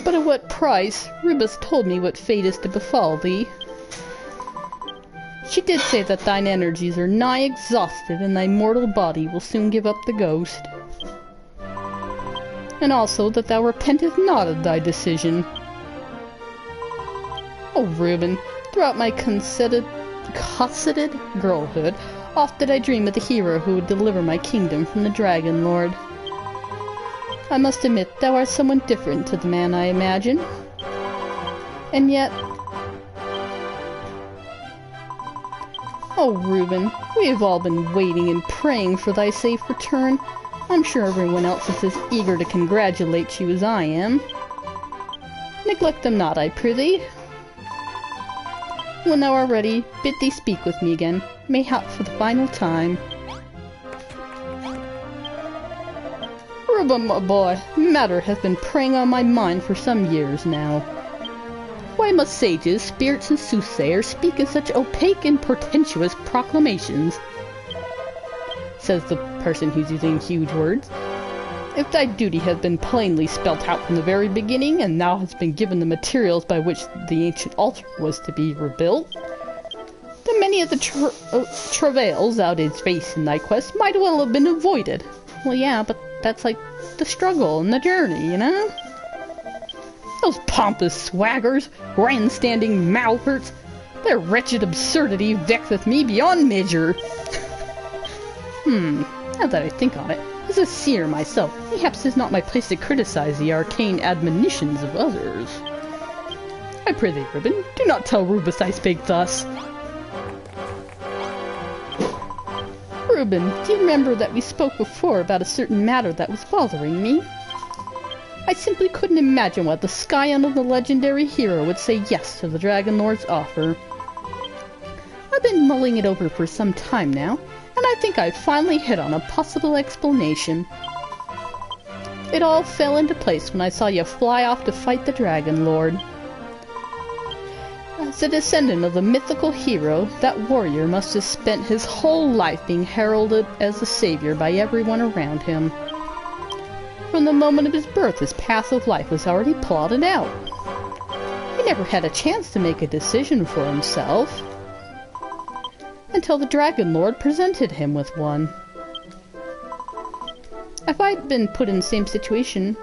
But at what price? Rubus told me what fate is to befall thee. She did say that thine energies are nigh exhausted, and thy mortal body will soon give up the ghost. And also that thou repentest not of thy decision. Oh, Reuben, throughout my cosseted girlhood, oft did I dream of the hero who would deliver my kingdom from the Dragon Lord. I must admit thou art somewhat different to the man I imagined. And yet... Oh, Reuben, we have all been waiting and praying for thy safe return. I'm sure everyone else is as eager to congratulate you as I am. Neglect them not, I prithee. When thou art ready, bid thee speak with me again, mayhap for the final time. Reuben, my boy, matter hath been preying on my mind for some years now. Why must sages, spirits, and soothsayers speak in such opaque and portentous proclamations? Says the person who's using huge words. If thy duty has been plainly spelt out from the very beginning, and thou hast been given the materials by which the ancient altar was to be rebuilt, then many of the travails thou didst face in thy quest might well have been avoided. Well, yeah, but that's like the struggle and the journey, you know? Those pompous swaggers, grandstanding malverts, their wretched absurdity vexeth me beyond measure. Now that I think on it, as a seer myself, perhaps 'tis not my place to criticize the arcane admonitions of others. I pray thee, Reuben, do not tell Rubus I spake thus. Reuben, do you remember that we spoke before about a certain matter that was bothering me? I simply couldn't imagine why the scion of the legendary hero would say yes to the Dragon Lord's offer. I've been mulling it over for some time now, and I think I've finally hit on a possible explanation. It all fell into place when I saw you fly off to fight the Dragon Lord. As a descendant of the mythical hero, that warrior must have spent his whole life being heralded as a savior by everyone around him. From the moment of his birth, his path of life was already plotted out. He never had a chance to make a decision for himself, until the Dragon Lord presented him with one. If I'd been put in the same situation,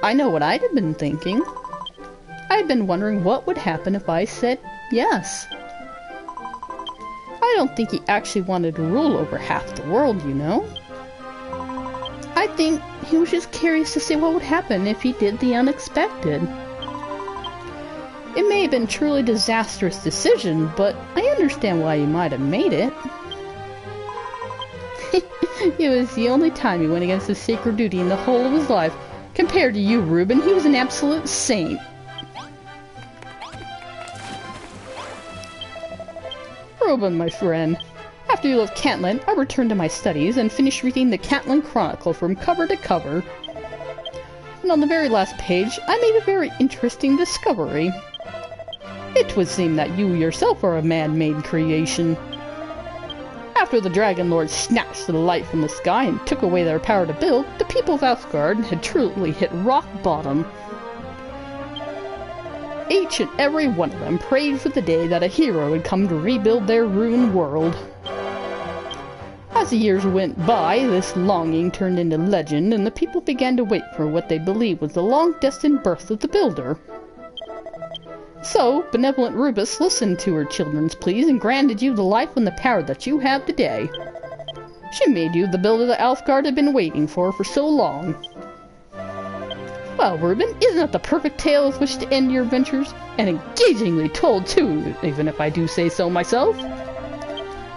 I know what I'd have been thinking. I'd been wondering what would happen if I said yes. I don't think he actually wanted to rule over half the world, you know. I think he was just curious to see what would happen if he did the unexpected. It may have been a truly disastrous decision, but I understand why he might have made it. It was the only time he went against his sacred duty in the whole of his life. Compared to you, Reuben, he was an absolute saint. Reuben, my friend, after you left Cantlin, I returned to my studies and finished reading the Cantlin Chronicle from cover to cover. And on the very last page, I made a very interesting discovery. It would seem that you yourself are a man-made creation. After the Dragon Lord snatched the light from the sky and took away their power to build, the people of Asgard had truly hit rock bottom. Each and every one of them prayed for the day that a hero would come to rebuild their ruined world. As the years went by, this longing turned into legend, and the people began to wait for what they believed was the long-destined birth of the builder. So, benevolent Rubus listened to her children's pleas and granted you the life and the power that you have today. She made you the builder that Alfgard had been waiting for so long. Well, Reuben, isn't that the perfect tale with which to end your adventures? And engagingly told, too, even if I do say so myself.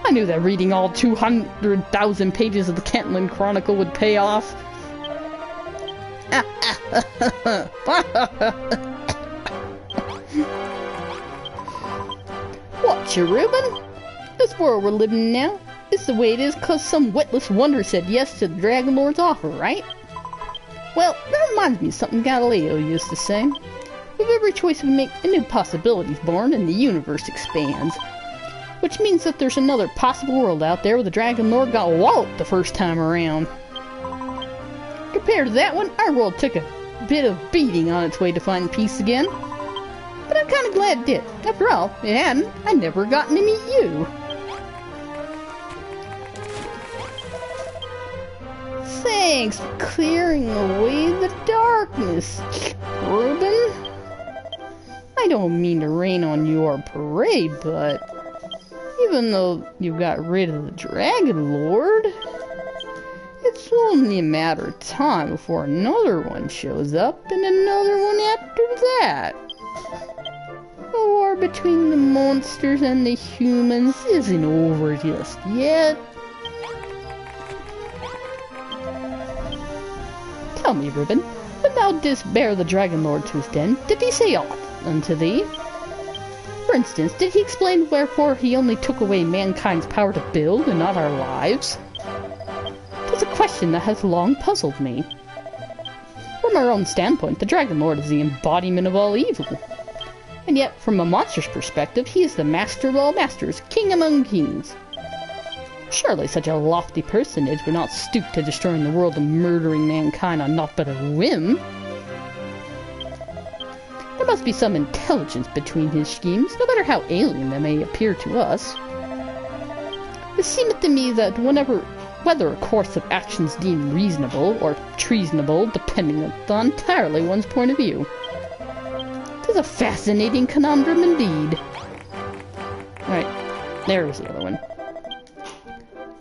I knew that reading all 200,000 pages of the Cantland Chronicle would pay off. What, you Reuben? This world we're living in now is the way it is because some witless wonder said yes to the Dragon Lord's offer, right? Well, that reminds me of something Galileo used to say. With every choice we make, a new possibility is born and the universe expands. Which means that there's another possible world out there where the Dragon Lord got walloped the first time around. Compared to that one, our world took a bit of beating on its way to find peace again. But I'm kind of glad it did. After all, if it hadn't, I'd never gotten to meet you. Thanks for clearing away the darkness, Reuben. I don't mean to rain on your parade, but even though you got rid of the Dragon Lord, it's only a matter of time before another one shows up and another one after that. The war between the monsters and the humans isn't over just yet. Tell me, Reuben, when thou didst bear the Dragon Lord to his den, did he say aught unto thee? For instance, did he explain wherefore he only took away mankind's power to build and not our lives? 'Tis a question that has long puzzled me. From our own standpoint, the Dragon Lord is the embodiment of all evil. And yet, from a monster's perspective, he is the master of all masters, king among kings. Surely such a lofty personage would not stoop to destroying the world and murdering mankind on naught but a whim. There must be some intelligence between his schemes, no matter how alien they may appear to us. It seemeth to me that whether a course of actions deemed reasonable or treasonable, depending upon entirely one's point of view. 'Tis a fascinating conundrum indeed. Alright, there's the other one.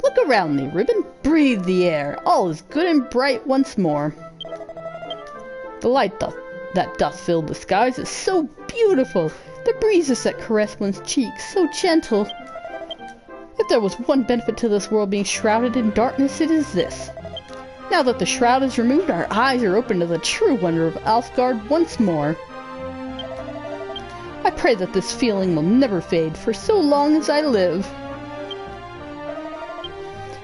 Look around thee, Reuben. Breathe the air. All is good and bright once more. The light that doth fill the skies is so beautiful. The breezes that caress one's cheeks, so gentle. If there was one benefit to this world being shrouded in darkness, it is this. Now that the shroud is removed, our eyes are open to the true wonder of Alfgard once more. I pray that this feeling will never fade for so long as I live.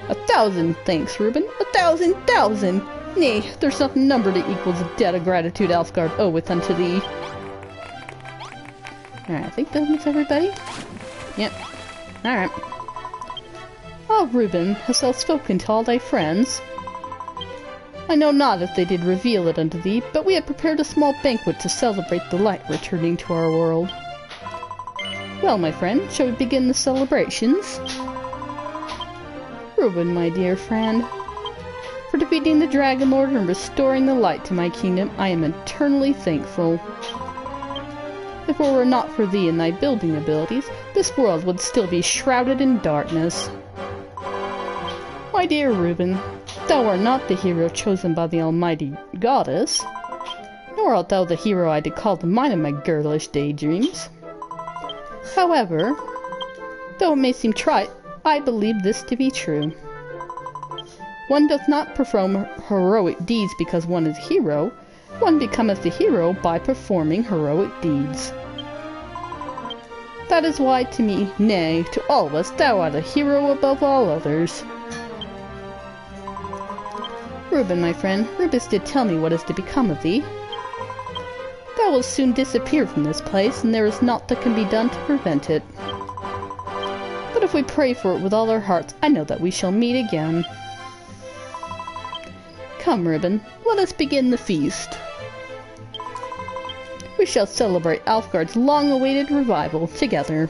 1,000 thanks, Reuben. 1,000,000! Nay, there's not a number that equals the debt of gratitude Alfgard oweth unto thee. Alright, I think that was everybody. Yep. Alright. Ah, Reuben, hast thou spoken to all thy friends? I know not if they did reveal it unto thee, but we have prepared a small banquet to celebrate the light returning to our world. Well, my friend, shall we begin the celebrations? Reuben, my dear friend, for defeating the Dragon Lord and restoring the light to my kingdom, I am eternally thankful. If it were not for thee and thy building abilities, this world would still be shrouded in darkness. My dear Reuben, thou art not the hero chosen by the almighty goddess, nor art thou the hero I did call to mind in my girlish daydreams. However, though it may seem trite, I believe this to be true. One doth not perform heroic deeds because one is a hero. One becometh a hero by performing heroic deeds. That is why to me, nay, to all of us, thou art a hero above all others. Reuben, my friend, Rubus did tell me what is to become of thee. Thou wilt soon disappear from this place, and there is naught that can be done to prevent it. But if we pray for it with all our hearts, I know that we shall meet again. Come, Reuben, let us begin the feast. We shall celebrate Alfgard's long-awaited revival together.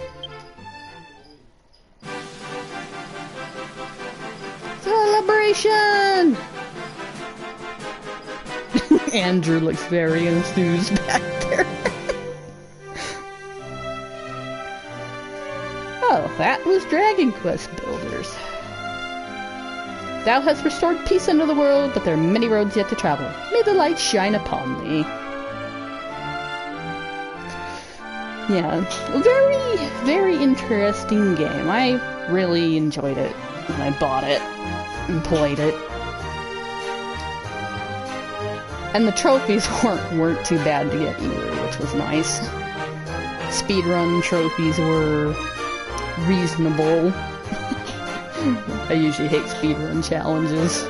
Andrew looks very enthused back there. Oh, that was Dragon Quest Builders. Thou hast restored peace unto the world, but there are many roads yet to travel. May the light shine upon thee. Yeah, very, very interesting game. I really enjoyed it when I bought it and played it. And the trophies weren't too bad to get either, which was nice. Speedrun trophies were reasonable. I usually hate speedrun challenges.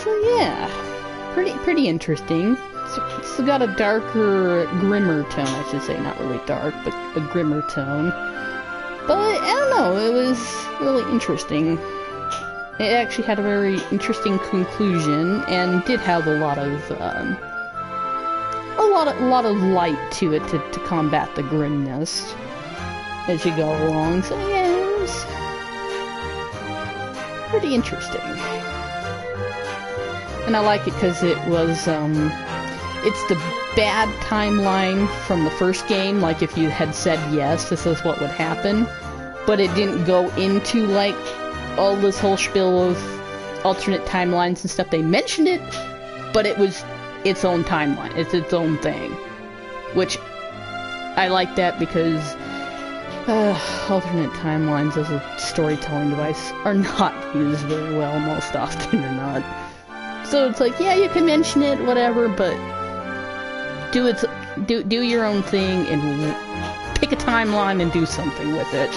So yeah, pretty interesting. It's got a darker, grimmer tone, I should say. Not really dark, but a grimmer tone. But, I don't know, it was really interesting. It actually had a very interesting conclusion, and did have a lot of light to it to combat the grimness as you go along. So yeah, it was pretty interesting. And I like it because it was, it's the bad timeline from the first game, like if you had said yes, this is what would happen, but it didn't go into, like, all this whole spiel of alternate timelines and stuff. They mentioned it, but it was its own timeline. It's its own thing. Which, I like that because alternate timelines as a storytelling device are not used very well most often or not. So it's like, yeah, you can mention it, whatever, but do your own thing and pick a timeline and do something with it.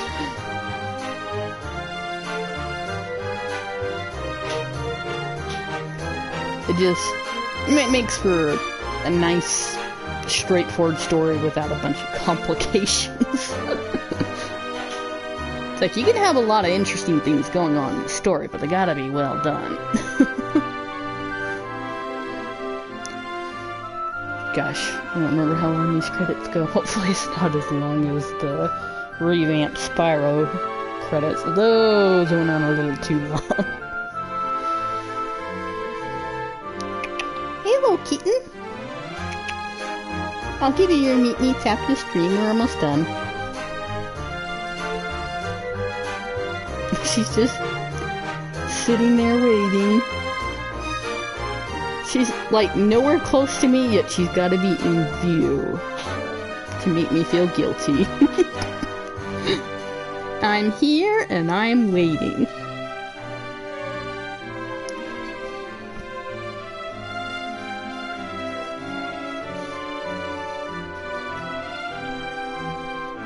It just makes for a nice, straightforward story without a bunch of complications. It's like, you can have a lot of interesting things going on in the story, but they gotta be well done. Gosh, I don't remember how long these credits go. Hopefully it's not as long as the revamped Spyro credits. Those went on a little too long. Hello, kitten. I'll give you your meats after the stream. We're almost done. She's just sitting there waiting. She's, like, nowhere close to me, yet she's gotta be in view to make me feel guilty. I'm here, and I'm waiting.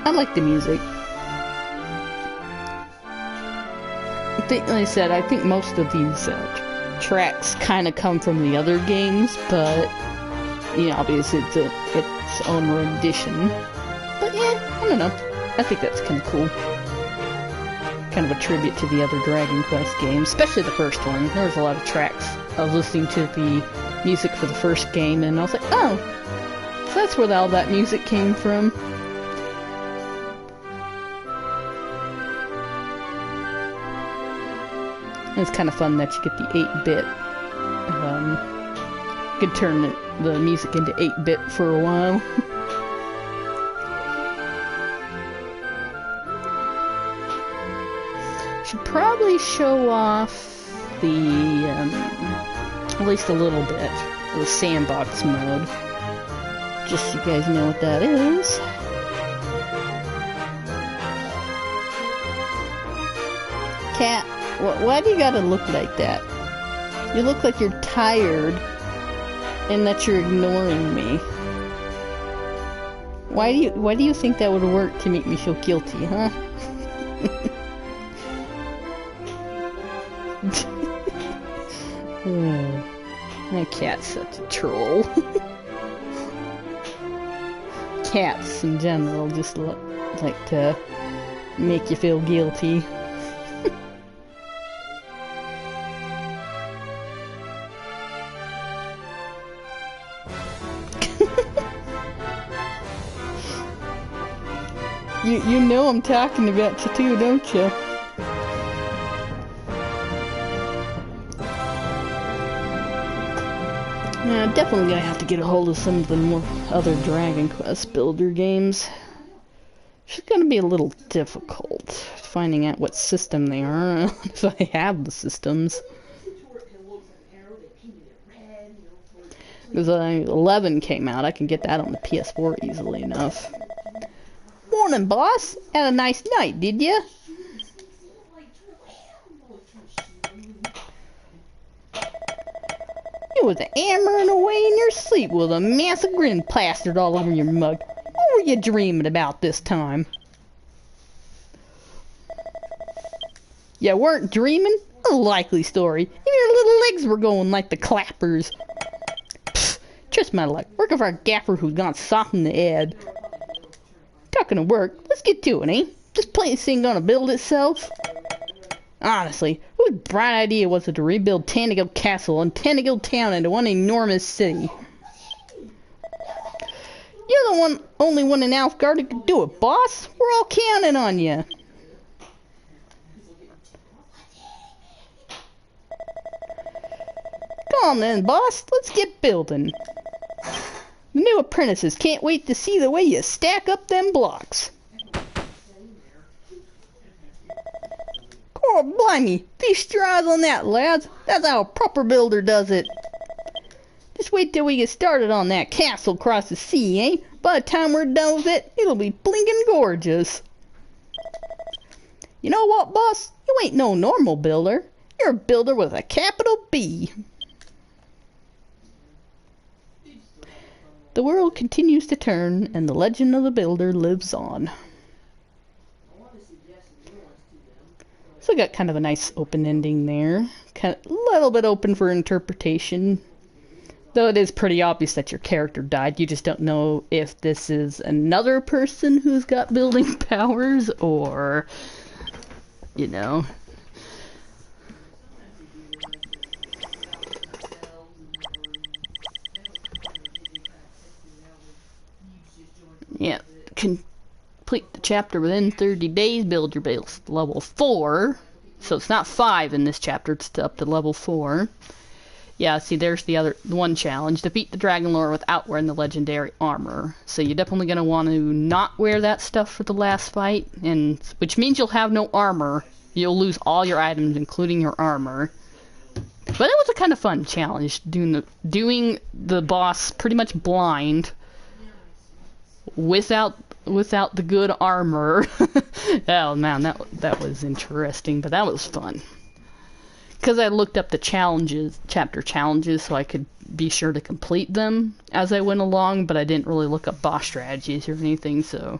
I like the music. Like I said, I think most of these tracks kind of come from the other games, but you know, obviously it's its own rendition. But yeah, I don't know. I think that's kind of cool. Kind of a tribute to the other Dragon Quest games, especially the first one. There was a lot of tracks. I was listening to the music for the first game, and I was like, oh, so that's where all that music came from. It's kind of fun that you get the 8-bit. You could turn the music into 8-bit for a while. Should probably show off the, at least a little bit, the sandbox mode. Just so you guys know what that is. Cat. Why do you gotta look like that? You look like you're tired and that you're ignoring me. Why do you think that would work to make me feel guilty, huh? My cat's such a troll. Cats in general just like to make you feel guilty. You know I'm talking about you too, don't you? Yeah, definitely gonna have to get a hold of some of the more other Dragon Quest builder games. It's gonna be a little difficult finding out what system they are, if I have the systems. Because 11 came out, I can get that on the PS4 easily enough. Morning, boss! Had a nice night, did ya? You was hammering away in your sleep with a massive grin plastered all over your mug. What were you dreaming about this time? You weren't dreaming? A likely story. Even your little legs were going like the clappers. Pfft, just my luck. Working for a gaffer who's gone soft in the head. Talking of work, let's get to it, eh? This place ain't gonna build itself. Honestly, whose bright idea was it to rebuild Tanagill Castle and Tanagill Town into one enormous city? You're the only one in Alfgard who can do it, boss. We're all counting on you. Come on then, boss. Let's get building. The new apprentices can't wait to see the way you stack up them blocks. Oh, blimey. Feast your eyes on that, lads. That's how a proper builder does it. Just wait till we get started on that castle across the sea, eh? By the time we're done with it, it'll be blinking gorgeous. You know what, boss? You ain't no normal builder. You're a builder with a capital B. The world continues to turn, and the legend of the builder lives on. So I got kind of a nice open ending there. Kind of a little bit open for interpretation. Though it is pretty obvious that your character died. You just don't know if this is another person who's got building powers or, you know. Yeah, complete the chapter within 30 days, build your base level 4. So it's not 5 in this chapter, it's up to level 4. Yeah, see, there's the one challenge. Defeat the Dragon Lord without wearing the legendary armor. So you're definitely going to want to not wear that stuff for the last fight, and which means you'll have no armor. You'll lose all your items, including your armor. But it was a kind of fun challenge, doing the boss pretty much blind, without the good armor. Oh man, that was interesting, but that was fun. Because I looked up the chapter challenges, so I could be sure to complete them as I went along, but I didn't really look up boss strategies or anything, so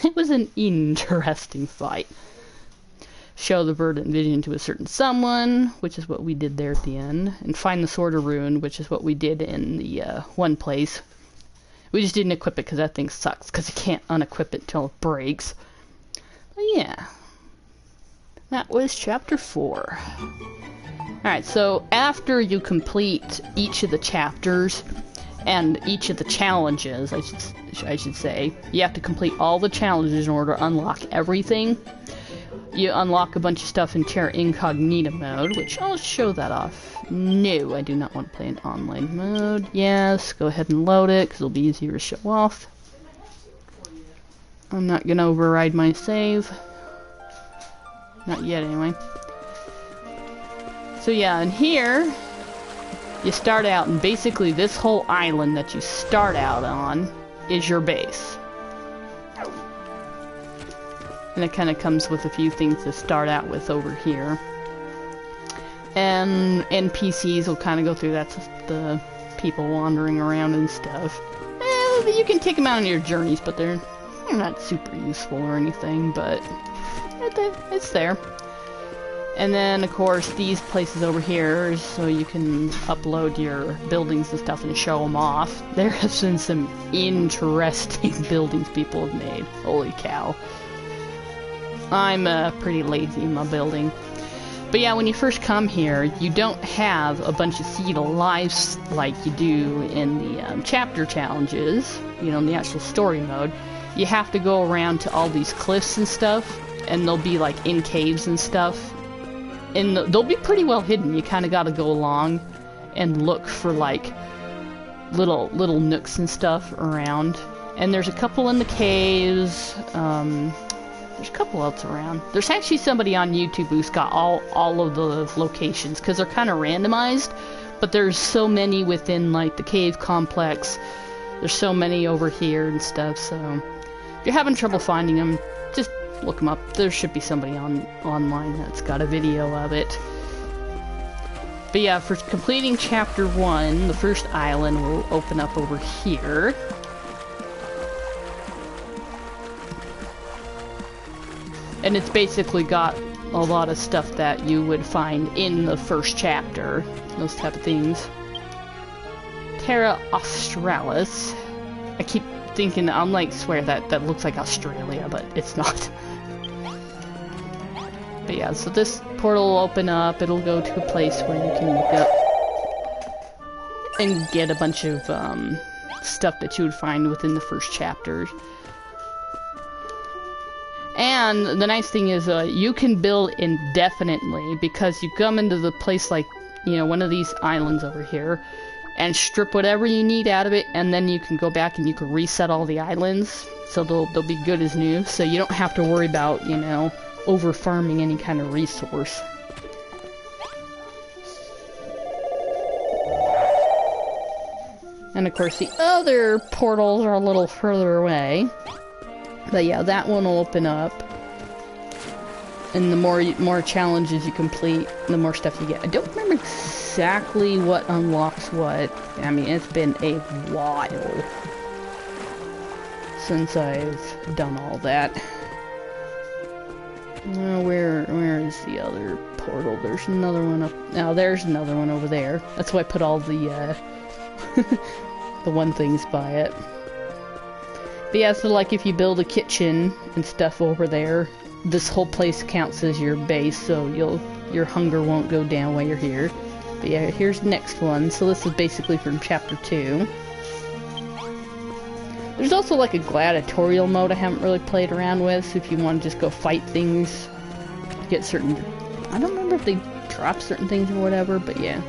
it was an interesting fight. Show the verdant vision to a certain someone, which is what we did there at the end, and find the Sword of Ruin, which is what we did in the one place. We just didn't equip it because that thing sucks, because you can't unequip it until it breaks. But yeah, that was chapter 4. Alright, so after you complete each of the chapters and each of the challenges, I should say, you have to complete all the challenges in order to unlock everything. You unlock a bunch of stuff in Terra Incognita mode, which I'll show that off. No, I do not want to play in online mode. Yes, go ahead and load it, because it'll be easier to show off. I'm not going to override my save. Not yet, anyway. So yeah, and here, you start out, and basically this whole island that you start out on is your base. And it kind of comes with a few things to start out with over here. And NPCs will kind of go through, that's the people wandering around and stuff. You can take them out on your journeys, but they're not super useful or anything, but it's there. And then, of course, these places over here, so you can upload your buildings and stuff and show them off. There has been some interesting buildings people have made. Holy cow. I'm pretty lazy in my building. But yeah, when you first come here, you don't have a bunch of seed of lives like you do in the chapter challenges, you know, in the actual story mode. You have to go around to all these cliffs and stuff, and they'll be like in caves and stuff. And they'll be pretty well hidden. You kind of got to go along and look for like little nooks and stuff around. And there's a couple in the caves. There's a couple else around. There's actually somebody on YouTube who's got all of the locations, because they're kind of randomized, but there's so many within like the cave complex. There's so many over here and stuff, so if you're having trouble finding them, just look them up. There should be somebody online that's got a video of it. But yeah, for completing chapter 1, the first island will open up over here. And it's basically got a lot of stuff that you would find in the first chapter. Those type of things. Terra Australis. I keep thinking, I'm like, swear that looks like Australia, but it's not. But yeah, so this portal will open up. It'll go to a place where you can look up and get a bunch of stuff that you would find within the first chapters. And the nice thing is you can build indefinitely, because you come into the place like, you know, one of these islands over here and strip whatever you need out of it, and then you can go back and you can reset all the islands so they'll be good as new, so you don't have to worry about, you know, over farming any kind of resource. And of course the other portals are a little further away. But yeah, that one will open up, and the more challenges you complete, the more stuff you get. I don't remember exactly what unlocks what. I mean, it's been a while since I've done all that. Where is the other portal? There's another one up. Now there's another one over there. That's why I put all the the one things by it. But yeah, so like if you build a kitchen and stuff over there, this whole place counts as your base, so your hunger won't go down while you're here. But yeah, here's the next one. So this is basically from chapter 2. There's also like a gladiatorial mode I haven't really played around with, so if you want to just go fight things, get certain... I don't remember if they drop certain things or whatever, but yeah.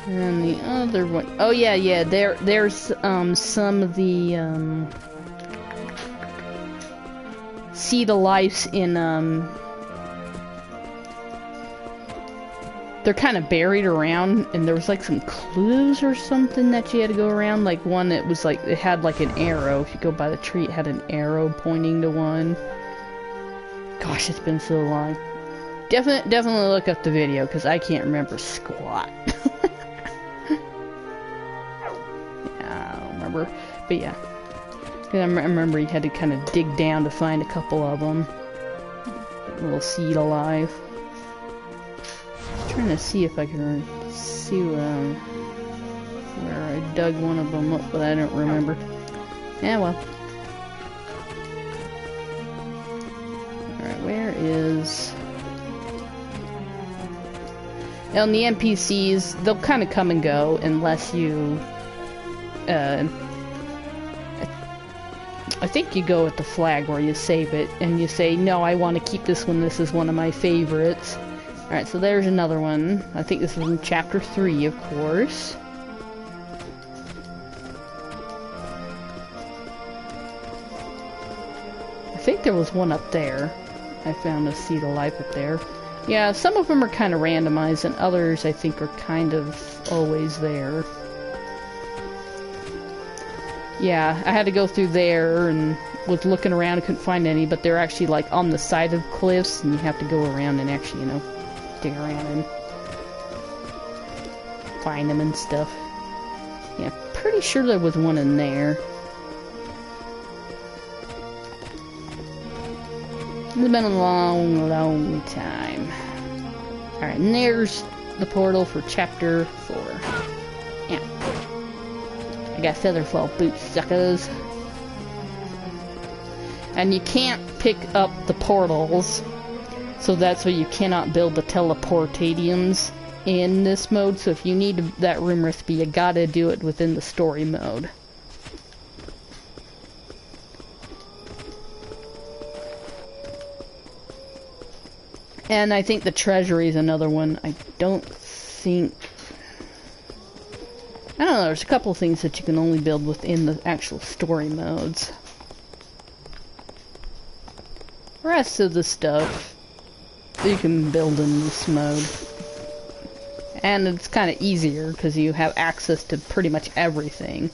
And the other one, oh yeah, there's some of the Seed of Lives in they're kind of buried around, and there was like some clues or something that you had to go around, like one that was like, it had like an arrow. If you go by the tree, it had an arrow pointing to one. Gosh, it's been so long. Definitely look up the video, because I can't remember squat. But yeah, I remember you had to kind of dig down to find a couple of them. A little Seed of Life. I'm trying to see if I can see where I dug one of them up, but I don't remember. Yeah, well. Alright, where is... Now, the NPCs, they'll kind of come and go unless you... I think you go with the flag where you save it, and you say, no, I want to keep this one, this is one of my favorites. Alright, so there's another one. I think this is in chapter 3, of course. I think there was one up there. I found a Seed of Life up there. Yeah, some of them are kind of randomized, and others I think are kind of always there. Yeah, I had to go through there and was looking around, couldn't find any, but they're actually like on the side of cliffs, and you have to go around and actually, you know, dig around and find them and stuff. Yeah, pretty sure there was one in there. It's been a long time. Alright, and there's the portal for chapter 4. Yeah. I got Featherfall boots, suckers. And you can't pick up the portals, so that's why you cannot build the teleportadiums in this mode. So if you need that room recipe, you gotta do it within the story mode. And I think the treasury is another one. I don't know, there's a couple of things that you can only build within the actual story modes. The rest of the stuff you can build in this mode. And it's kind of easier because you have access to pretty much everything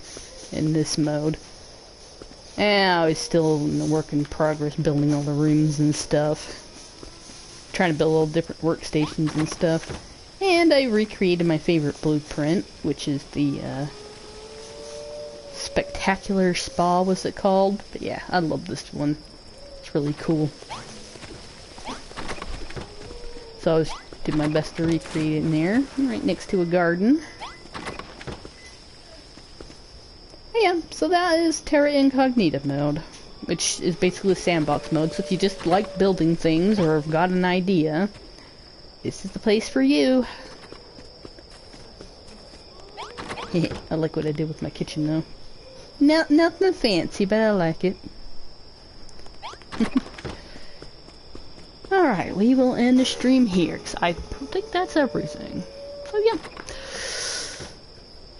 in this mode. And I was still in the work in progress building all the rooms and stuff. Trying to build all different workstations and stuff. And I recreated my favorite blueprint, which is the Spectacular Spa, was it called? But yeah, I love this one. It's really cool. So I did my best to recreate it in there, right next to a garden. But yeah, so that is Terra Incognita mode, which is basically a sandbox mode. So if you just like building things or have got an idea, this is the place for you. I like what I did with my kitchen though. No, nothing fancy, but I like it. Alright, we will end the stream here, because I think that's everything. So yeah.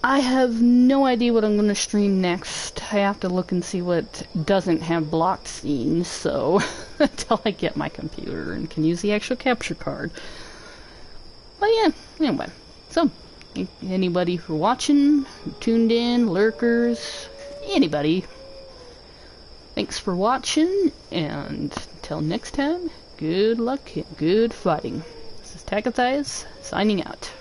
I have no idea what I'm going to stream next. I have to look and see what doesn't have blocked scenes, so until I get my computer and can use the actual capture card. But yeah, anyway. So, anybody for watching, who tuned in, lurkers, anybody, thanks for watching, and until next time, good luck and good fighting. This is Tagathias, signing out.